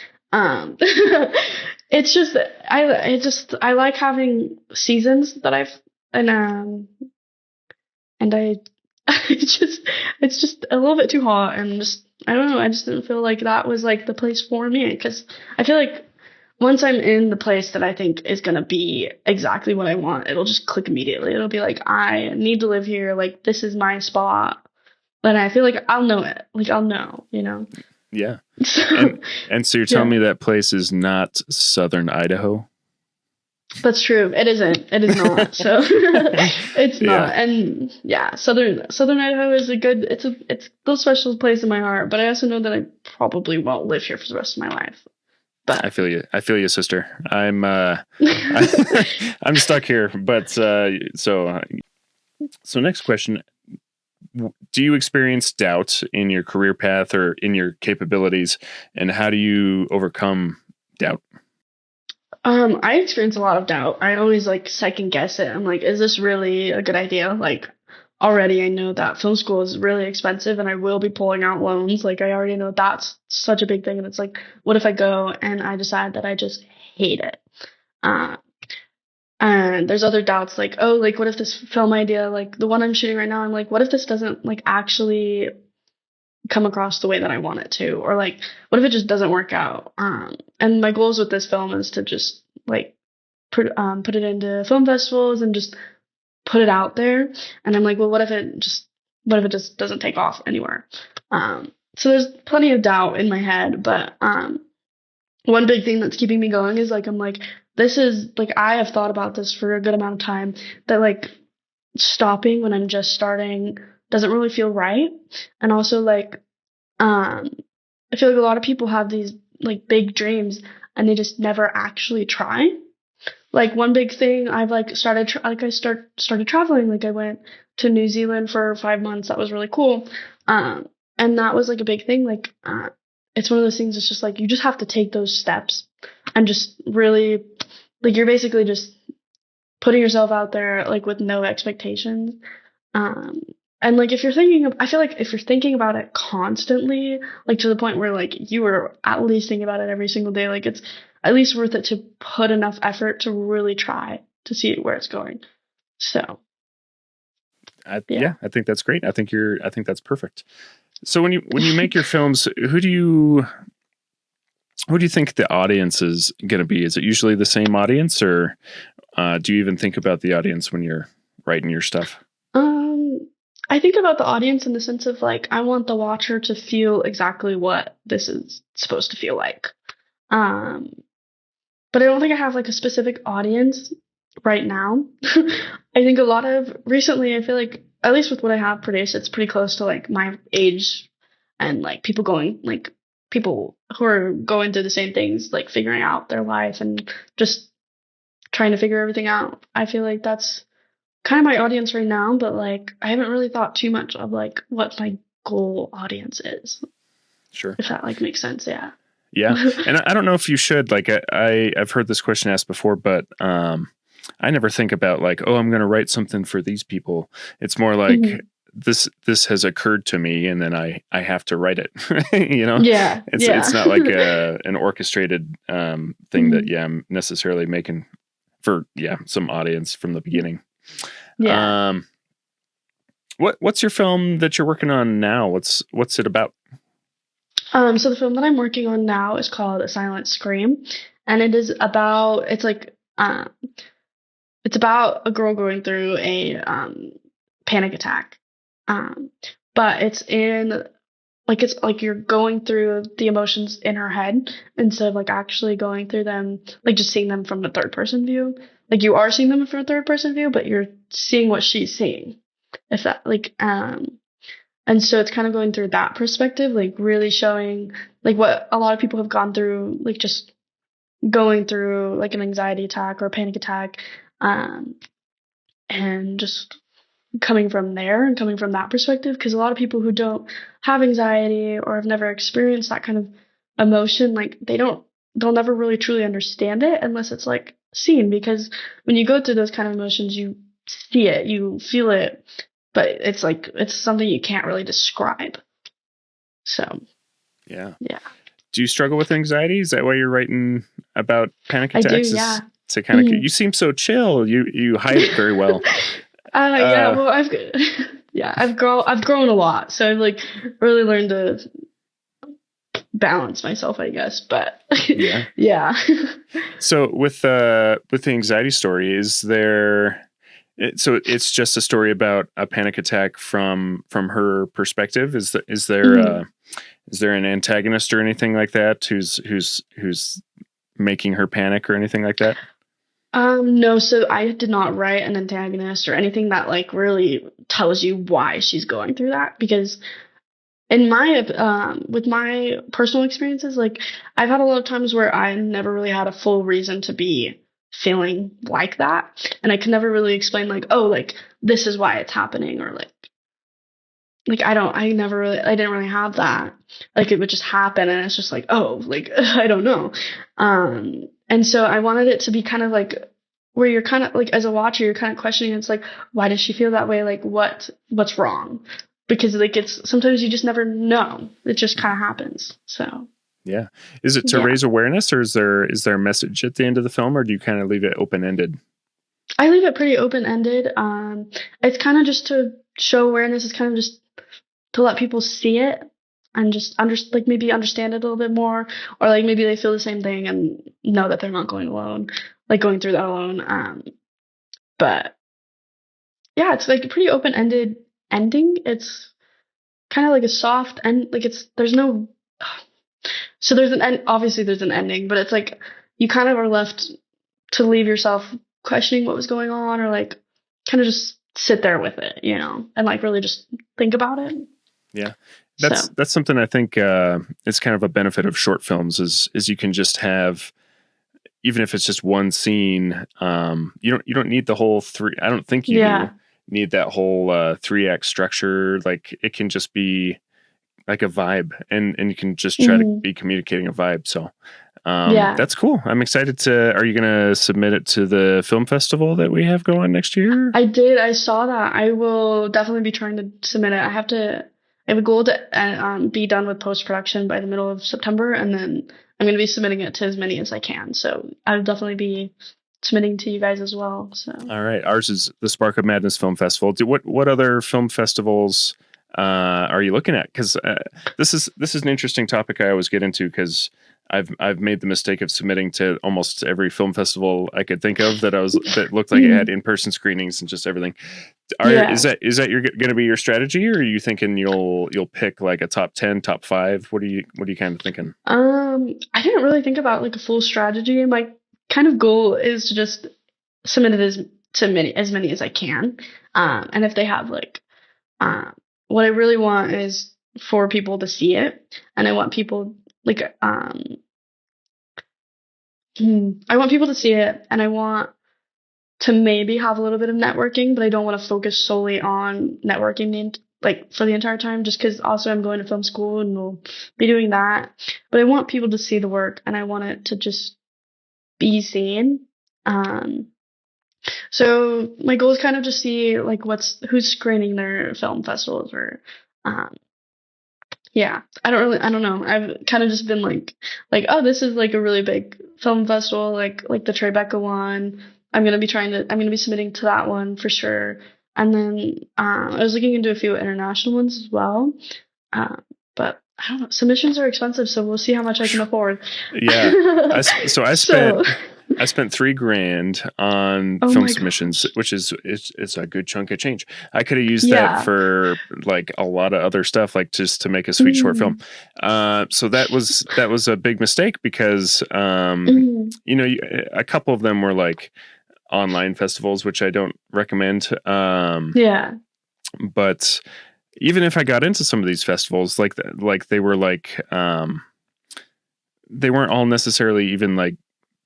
it's just I like having seasons that I've and I it's just a little bit too hot and just I don't know, I just didn't feel like that was like the place for me because I feel like once I'm in the place that I think is gonna be exactly what I want, it'll just click immediately. It'll be like I need to live here, like this is my spot. And I feel like I'll know it. Like I'll know, you know. Yeah. So And so you're telling yeah. me that place is not southern Idaho? That's true. It isn't. It is not. So it's Yeah. not. And yeah, Southern Idaho is it's a special place in my heart. But I also know that I probably won't live here for the rest of my life. I But feel you. I feel you, sister. I'm stuck here, but so next question, do you experience doubt in your career path or in your capabilities, and how do you overcome doubt? I experience a lot of doubt. I always like second guess it. I'm like, is this really a good idea? Like already I know that film school is really expensive and I will be pulling out loans. Like I already know that's such a big thing and it's like, what if I go and I decide that I just hate it? Uh, and there's other doubts like, oh, like what if this film idea, like the one I'm shooting right now, I'm like, what if this doesn't like actually come across the way that I want it to? Or like, what if it just doesn't work out? And my goals with this film is to just like put it into film festivals and just put it out there. And I'm like, well, what if it just doesn't take off anywhere? So there's plenty of doubt in my head, but one big thing that's keeping me going is like I'm like this is like I have thought about this for a good amount of time that like stopping when I'm just starting doesn't really feel right, and also like um I feel like a lot of people have these like big dreams and they just never actually try. Like one big thing I've like started traveling. Like I went to New Zealand for 5 months. That was really cool. And that was like a big thing. Like it's one of those things. It's just like you just have to take those steps and just really like you're basically just putting yourself out there like with no expectations. Um, and like if you're I feel like if you're thinking about it constantly, like to the point where like you are at least thinking about it every single day, like it's at least worth it to put enough effort to really try to see where it's going. So yeah. Yeah, I think that's great. I think that's perfect. So when you make your films, who do you think the audience is going to be? Is it usually the same audience, or do you even think about the audience when you're writing your stuff? Um, I think about the audience in the sense of like I want the watcher to feel exactly what this is supposed to feel like. Um, but I don't think I have like a specific audience right now. I think a lot of recently, I feel like at least with what I have produced, it's pretty close to like my age and like people who are going through the same things, like figuring out their life and just trying to figure everything out. I feel like that's kind of my audience right now, but like I haven't really thought too much of like what my goal audience is, Sure. if that like makes sense. Yeah. Yeah. And I don't know if you should, like, I've heard this question asked before, but, I never think about like, oh, I'm going to write something for these people. It's more like Mhm. this has occurred to me and then I have to write it. You know, Yeah. Yeah. it's not like an orchestrated, thing that, Mhm. yeah, I'm necessarily making for, yeah, some audience from the beginning. Yeah. Um, what's your film that you're working on now? What's it about? So the film that I'm working on now is called A Silent Scream, and it is about it's about a girl going through a panic attack, um, but it's like you're going through the emotions in her head instead of like actually going through them, like just seeing them from a third person view. Like you are seeing them from a third person view, but you're seeing what she's seeing. If that like And so it's kind of going through that perspective, like really showing like what a lot of people have gone through, like just going through like an anxiety attack or a panic attack, um, and just coming from there and coming from that perspective. Because a lot of people who don't have anxiety or have never experienced that kind of emotion, like they'll never really truly understand it unless it's like seen. Because when you go through those kind of emotions, you see it, you feel it, but it's like it's something you can't really describe. So, Yeah. yeah. Do you struggle with anxiety? Is that why you're writing about panic I do, attacks? yeah. Is to kind of, Mhm. you seem so chill. You hide it very well. Yeah, Uh, well, yeah, I've grown a lot, so I've like really learned to balance myself, I guess. But yeah. yeah. So with the anxiety story, is there? So it's just a story about a panic attack from her perspective. Mhm. Is there an antagonist or anything like that who's making her panic or anything like that? No, so I did not write an antagonist or anything that like really tells you why she's going through that because in my with my personal experiences, like I've had a lot of times where I never really had a full reason to be feeling like that, and I could never really explain like, oh, like this is why it's happening, or like I didn't really have that. Like it would just happen, and it's just like, oh, like I don't know. And so I wanted it to be kind of like where you're kind of like as a watcher, you're kind of questioning. It's like, why does she feel that way? Like what's wrong? Because like it's sometimes you just never know. It just kind of happens. So Yeah. Is it to yeah, raise awareness, or is there a message at the end of the film, or do you kind of leave it open ended? I leave it pretty open ended. It's kind of just to show awareness. It's kind of just to let people see it and just like maybe understand it a little bit more, or like maybe they feel the same thing and know that they're not going alone, like going through that alone. But yeah, it's like a pretty open ended ending. It's kind of like a soft end, like it's there's no so there's an end. Obviously, there's an ending, but it's like you kind of are left to leave yourself questioning what was going on, or like kind of just sit there with it, and like really just think about it. Yeah. So That's something I think is kind of a benefit of short films is you can just have, even if it's just one scene, you don't need the whole three. I don't think you do yeah. need that whole 3 act structure. Like it can just be like a vibe, and you can just try to Mhm. be communicating a vibe. So Yeah, that's cool. I'm excited to. Are you going to submit it to the film festival that we have going next year? I did. I saw that. I will definitely be trying to submit it. I have a goal to be done with post production by the middle of September, and then I'm going to be submitting it to as many as I can. So I'll definitely be submitting to you guys as well. So All right, ours is the Spark of Madness Film Festival. What other film festivals are you looking at? Because this is an interesting topic I always get into because I've made the mistake of submitting to almost every film festival I could think of that looked like it had in person screenings and just everything. Is yeah. that going to be your strategy, or are you thinking you'll pick like a top 10, top 5? What are you kind of thinking? I didn't really think about like a full strategy. My kind of goal is to just submit it as many as I can. And if they have like Um, what I really want is for people to see it, and I want people like I want people to see it, and I want to maybe have a little bit of networking, but I don't want to focus solely on networking like for the entire time, just because also I'm going to film school and we'll be doing that. But I want people to see the work, and I want it to just be seen. So my goal is kind of to see like who's screening their film festivals, or um, yeah, I don't know. I've kind of just been oh, this is like a really big film festival, like the Tribeca one. I'm gonna be submitting to that one for sure. And then I was looking into a few international ones as well. But I don't know. Submissions are expensive, so we'll see how much I can afford. Yeah. I So, spent $3,000 on oh film my submissions, gosh. which it's a good chunk of change. I could have used that Yeah. for like a lot of other stuff, like just to make a sweet short film. So that was a big mistake because, you know, a couple of them were like online festivals, which I don't recommend. Yeah. But even if I got into some of these festivals, like they were like, they weren't all necessarily even like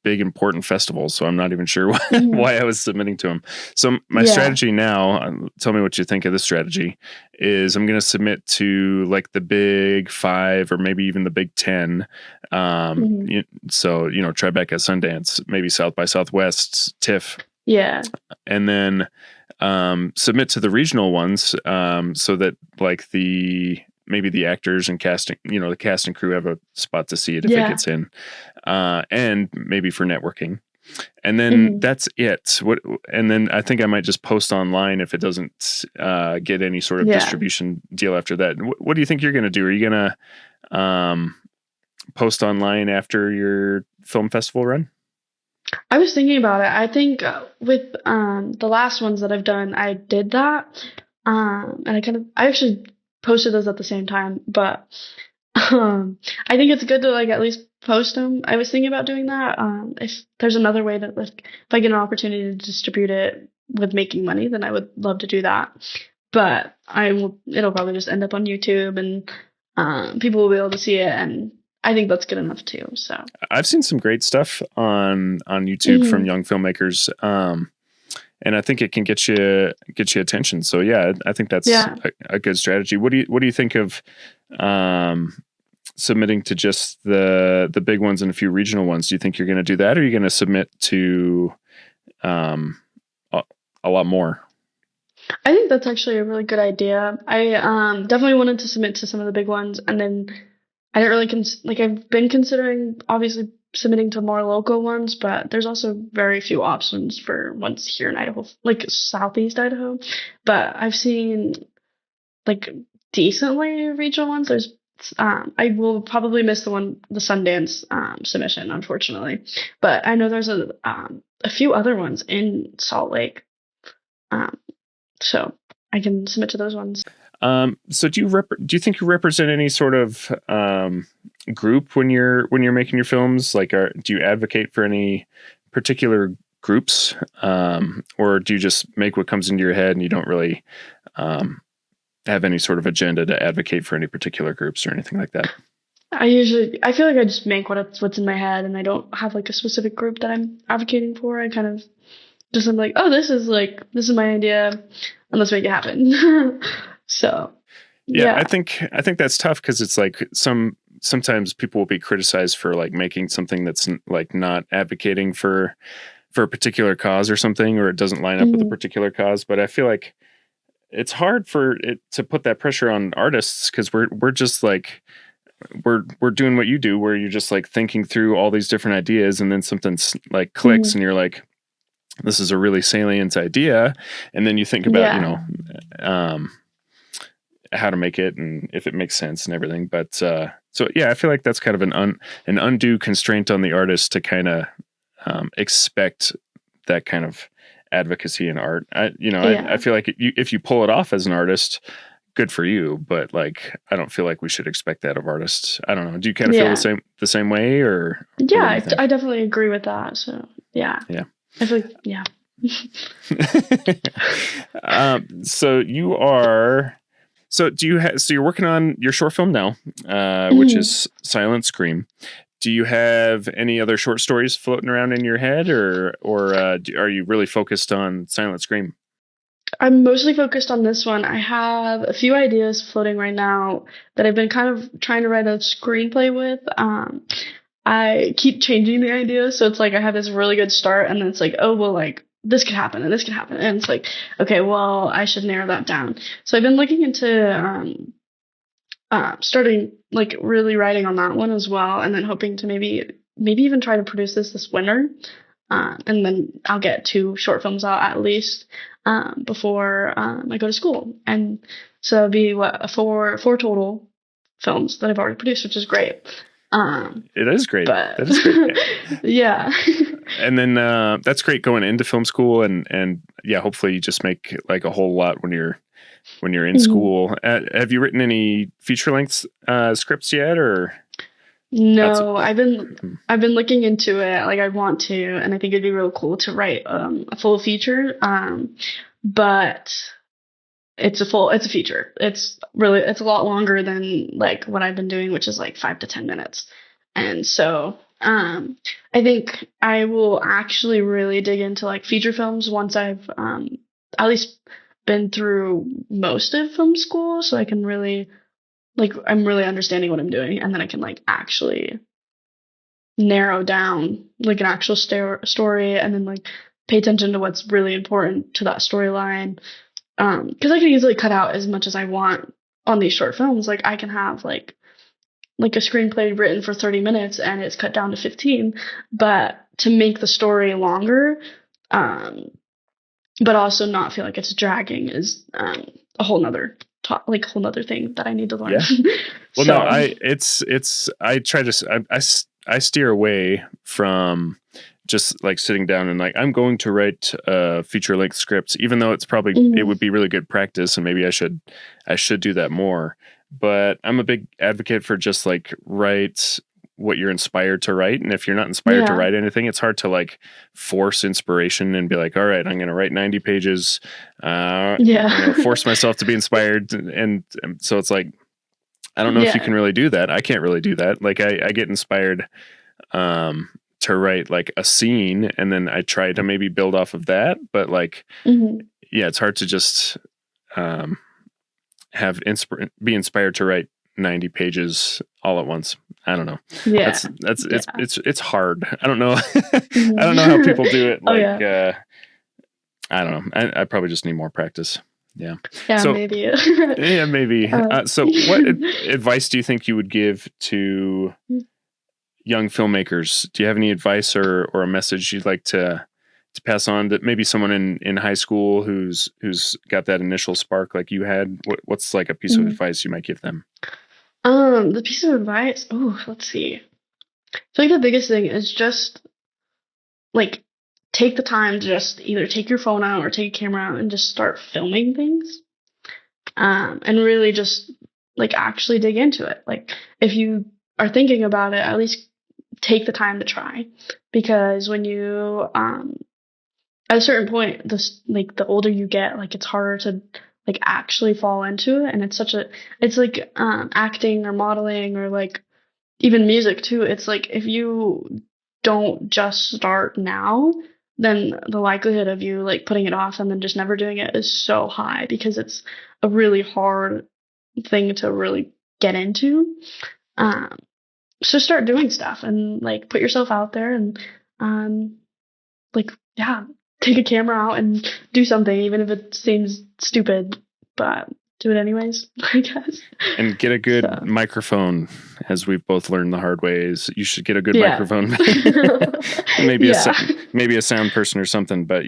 big important festivals, so I'm not even sure why I was submitting to them. So my strategy now, tell me what you think of this strategy, is I'm going to submit to like the big 5 or maybe even the big 10. So, you know, Tribeca, Sundance, maybe South by Southwest, TIFF. Yeah. And then submit to the regional ones, so that like maybe the actors and casting, you know, the cast and crew have a spot to see it if it gets in, and maybe for networking. And then that's it. And then I think I might just post online if it doesn't get any sort of distribution deal after that. What do you think you're going to do? Are you going to post online after your film festival run? I was thinking about it. I think with the last ones that I've done, I did that, and I actually posted those at the same time. But I think it's good to like at least post them. I was thinking about doing that. If there's another way that like if I get an opportunity to distribute it with making money, then I would love to do that. But it'll probably just end up on YouTube, and people will be able to see it, and I think that's good enough too. So I've seen some great stuff on YouTube from young filmmakers, and I think it can get you attention. So yeah, I think that's a good strategy. What do you think of submitting to just the big ones and a few regional ones? Do you think you're going to do that, or are you going to submit to a lot more? I think that's actually a really good idea. I definitely wanted to submit to some of the big ones, and then I didn't really I've been considering obviously submitting to more local ones, but there's also very few options for ones here in Idaho, like Southeast Idaho. But I've seen like decently regional ones. There's I will probably miss the Sundance submission, unfortunately, but I know there's a few other ones in Salt Lake, so I can submit to those ones. So do you think you represent any sort of group when you're making your films? Like, do you advocate for any particular groups, or do you just make what comes into your head and you don't really have any sort of agenda to advocate for any particular groups or anything like that? I feel like I just make what's in my head, and I don't have like a specific group that I'm advocating for. I kind of just am like, oh, this is my idea, and let's make it happen. So, yeah, I think that's tough because it's like sometimes people will be criticized for like making something that's like not advocating for a particular cause or something, or it doesn't line up with a particular cause. But I feel like it's hard for it to put that pressure on artists because we're just like we're doing what you do, where you're just like thinking through all these different ideas, and then something like clicks, and you're like, this is a really salient idea, and then you think about you know how to make it and if it makes sense and everything. But so yeah, I feel like that's kind of an undue constraint on the artist to kind of expect that kind of advocacy in art. I feel like if you pull it off as an artist, good for you. But like, I don't feel like we should expect that of artists. I don't know. Do you kind of feel the same way, or? Yeah, I definitely agree with that. So yeah. I feel like so you are. So do you so you're working on your short film now, which is Silent Scream. do you have any other short stories floating around in your head, or are you really focused on Silent Scream? I'm mostly focused on this one. I have a few ideas floating right now that I've been kind of trying to write a screenplay with. I keep changing the idea, so it's like I have this really good start, and then it's like, oh well, like this could happen and this could happen, and it's like, okay, well, I should narrow that down. So I've been looking into starting like really writing on that one as well, and then hoping to maybe even try to produce this winter, and then I'll get 2 short films out at least before I go to school, and so it'll be four total films that I've already produced, which is great. It is great. But That is great. yeah. And then that's great going into film school, and yeah, hopefully you just make like a whole lot when you're in school. Have you written any feature length scripts yet, or? No, I've been looking into it. Like I want to, and I think it'd be real cool to write a full feature. But it's a feature. It's a lot longer than like what I've been doing, which is like 5 to 10 minutes. And so I think I will actually really dig into like feature films once I've at least been through most of film school, so I can really like I'm really understanding what I'm doing, and then I can like actually narrow down like an actual story, and then like pay attention to what's really important to that storyline. Because I can easily cut out as much as I want on these short films. Like I can have like a screenplay written for 30 minutes and it's cut down to 15, but to make the story longer, but also not feel like it's dragging is a whole nother whole nother thing that I need to learn. Yeah. Well, no, I try to, I steer away from just like sitting down and like, I'm going to write feature length scripts, even though it's probably, it would be really good practice. And maybe I should do that more, but I'm a big advocate for just like write what you're inspired to write. And if you're not inspired to write anything, it's hard to like force inspiration and be like, all right, I'm going to write 90 pages. Force myself to be inspired. And so it's like, I don't know if you can really do that. I can't really do that. Like I get inspired to write like a scene, and then I try to maybe build off of that. But like, yeah, it's hard to just be inspired to write 90 pages all at once. I don't know. Yeah. It's hard. I don't know. I don't know how people do it. Like, I don't know. I probably just need more practice. Yeah. Yeah, so, maybe. Yeah, maybe. So what advice do you think you would give to young filmmakers? Do you have any advice or a message you'd like to pass on to maybe someone in high school who's got that initial spark like you had? What's like a piece of advice you might give them? The piece of advice, let's see. I feel like the biggest thing is just like take the time to just either take your phone out or take a camera out and just start filming things. And really just like actually dig into it. Like if you are thinking about it, at least take the time to try, because when you at a certain point, the older you get, like it's harder to like actually fall into it, and it's like acting or modeling or like even music too. It's like if you don't just start now, then the likelihood of you like putting it off and then just never doing it is so high, because it's a really hard thing to really get into. So start doing stuff and like put yourself out there and take a camera out and do something, even if it seems stupid, but do it anyways, I guess. And get a good microphone, as we've both learned the hard way. Is you should get a good microphone. Maybe maybe a sound person or something. But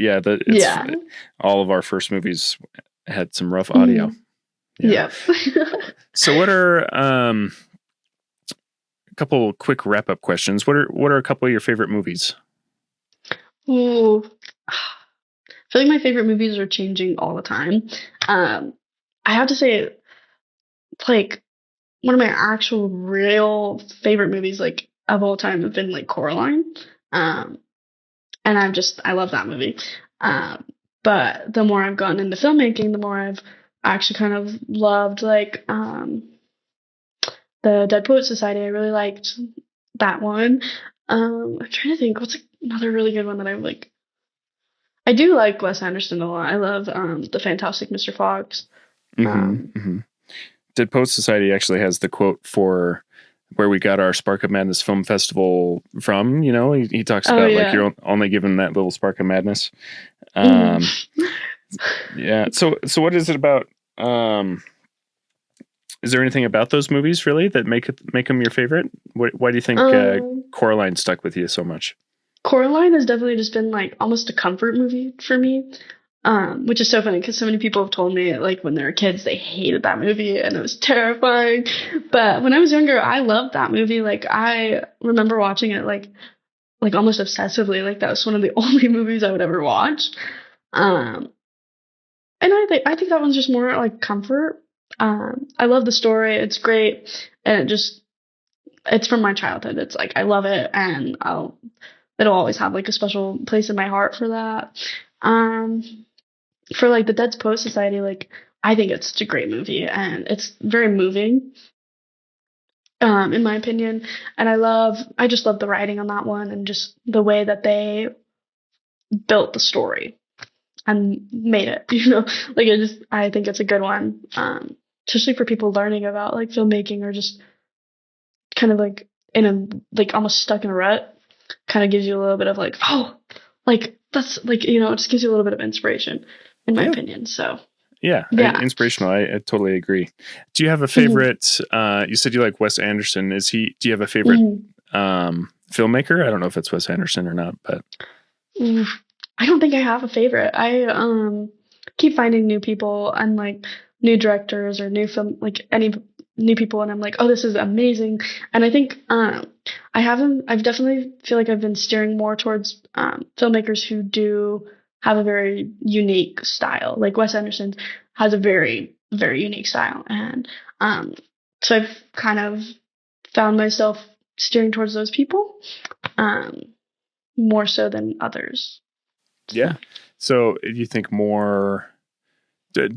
all of our first movies had some rough audio. Yeah. So what are a couple quick wrap up questions? What are a couple of your favorite movies? Ooh. I feel like my favorite movies are changing all the time. I have to say, like, one of my actual real favorite movies, like, of all time have been, like, Coraline. And I love that movie. But the more I've gotten into filmmaking, the more I've actually kind of loved, like, the Dead Poets Society. I really liked that one. I'm trying to think what's another really good one that I like. I do like Wes Anderson a lot. I love the Fantastic Mr. Fox. Dead Poets Society actually has the quote for where we got our Spark of Madness Film Festival from. You know, he talks Oh about like yeah. you're only given that little spark of madness. Mhm. Yeah. So what is it about? Is there anything about those movies really that make them your favorite? Why do you think Um, Coraline stuck with you so much? Coraline has definitely just been like almost a comfort movie for me. Which is so funny because so many people have told me like when they were kids they hated that movie and it was terrifying. But when I was younger, I loved that movie. Like I remember watching it like almost obsessively. Like that was one of the only movies I would ever watch. Um, and I think that one's just more like comfort. I love the story. It's great, and it's from my childhood. It's like I love it, and it'll always have like a special place in my heart for that. Um, for like the Dead Poet Society, like I think it's such a great movie, and it's very moving, in my opinion. And I just love the writing on that one, and just the way that they built the story and made it. Like I think it's a good one, especially for people learning about like filmmaking or just kind of like in a like almost stuck in a rut. Kind of gives you a little bit of like, oh, like that's like it just gives you a little bit of inspiration, in my Yeah. opinion. So Yeah, yeah. inspirational. I totally agree. Do you have a Mhm. favorite? You said you like Wes Anderson. Do you have a favorite Mhm. filmmaker? I don't know if it's Wes Anderson or not, but Oof. I don't think I have a favorite. I keep finding new people and like new directors or new film like any new people and I'm like, oh, this is amazing. And I think I've definitely feel like I've been steering more towards filmmakers who do have a very unique style. Like Wes Anderson has a very, very unique style. And so I've kind of found myself steering towards those people. Um more so than others. So yeah. So you think more? Do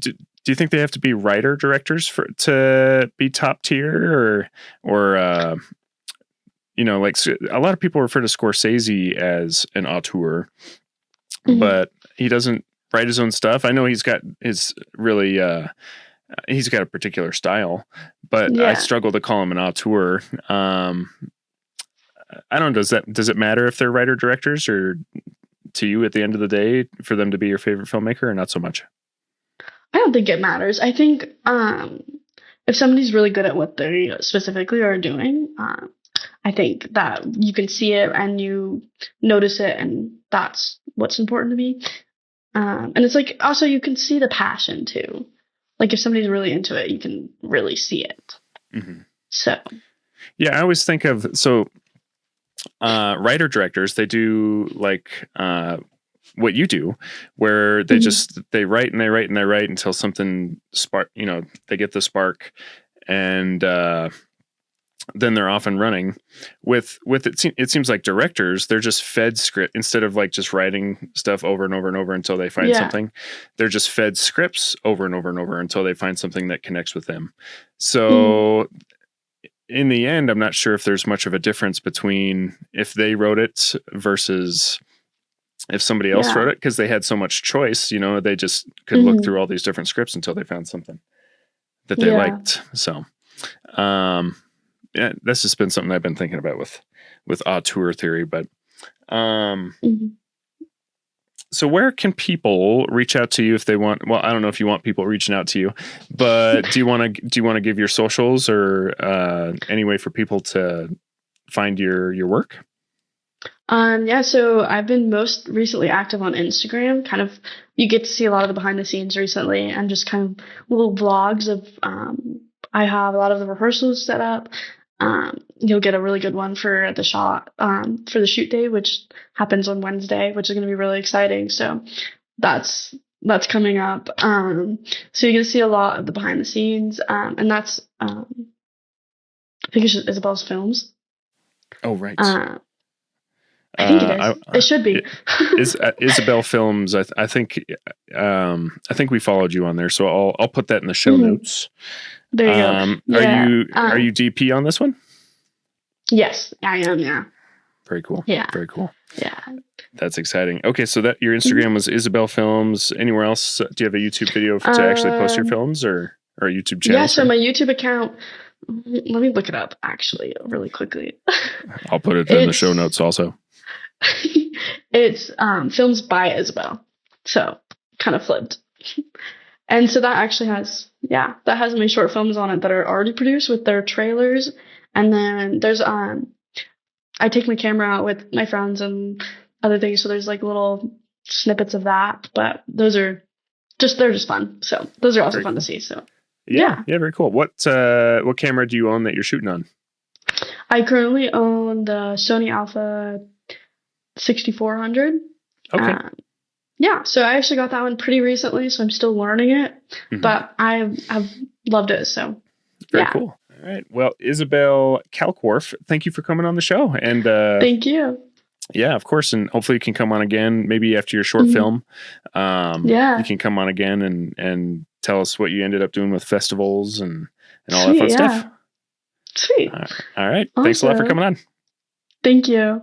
you think they have to be writer directors for to be top tier, or like a lot of people refer to Scorsese as an auteur, mhm. but he doesn't write his own stuff. I know he's got his really he's got a particular style, but I Yeah. struggle to call him an auteur. Um, I don't know. Does it matter if they're writer directors, or to you at the end of the day for them to be your favorite filmmaker, or not so much? I don't think it matters. I think if somebody's really good at what they specifically are doing, I think that you can see it and you notice it, and that's what's important to me. And it's like also you can see the passion too. Like if somebody's really into it, you can really see it. Mm-hmm. So. Yeah, I always think of writer directors. They do like what you do, where Mhm. they write and they write and they write until something spark. They get the spark, and then they're off and running. With it, it seems like directors, they're just fed script instead of like just writing stuff over and over and over until they find Yeah. something. They're just fed scripts over and over and over until they find something that connects with them. Mhm. So in the end, I'm not sure if there's much of a difference between if they wrote it versus if somebody else wrote Yeah. it, because they had so much choice. They just could look Mhm. through all these different scripts until they found something that they Yeah. liked. So, um, yeah, that's just been something I've been thinking about with auteur theory. But um, Mhm. so where can people reach out to you if they want? Well, I don't know if you want people reaching out to you, but do you want to give your socials or any way for people to find your work? Yeah, so I've been most recently active on Instagram. Kind of, you get to see a lot of the behind the scenes recently, and just kind of little vlogs of. I have a lot of the rehearsals set up. You'll get a really good one for the for the shoot day, which happens on Wednesday, which is going to be really exciting. So that's coming up. So you get to see a lot of the behind the scenes, and that's I think it's just Isabelle's films. Oh, right. Uh, I think it is. It should be. Is Isabelle Films. I think we followed you on there, so I'll put that in the show Mhm. notes. There you go. Are Yeah. you DP on this one? Yes, I am. Yeah. Very cool. Yeah. Very cool. Yeah. That's exciting. Okay, so that your Instagram was Isabelle Films. Anywhere else? Do you have a YouTube video to actually post your films, or a YouTube channel? Yeah. So my YouTube account. Let me look it up actually really quickly. I'll put it in the show notes also. It's Films by Isabelle. So kind of flipped. And so that actually has, that has my short films on it that are already produced with their trailers. And then there's, I take my camera out with my friends and other things. So there's like little snippets of that, but they're just fun. So those are also fun to see. So yeah, very cool. What camera do you own that you're shooting on? I currently own the Sony Alpha 6400. Okay. Yeah, so I actually got that one pretty recently, so I'm still learning it, but I've loved it. So very cool. All right. Well, Isabelle Kalkwarf, thank you for coming on the show. And thank you. Yeah, of course, and hopefully you can come on again. Maybe after your short film, you can come on again and tell us what you ended up doing with festivals and all that fun stuff. Sweet. All right. Awesome. Thanks a lot for coming on. Thank you.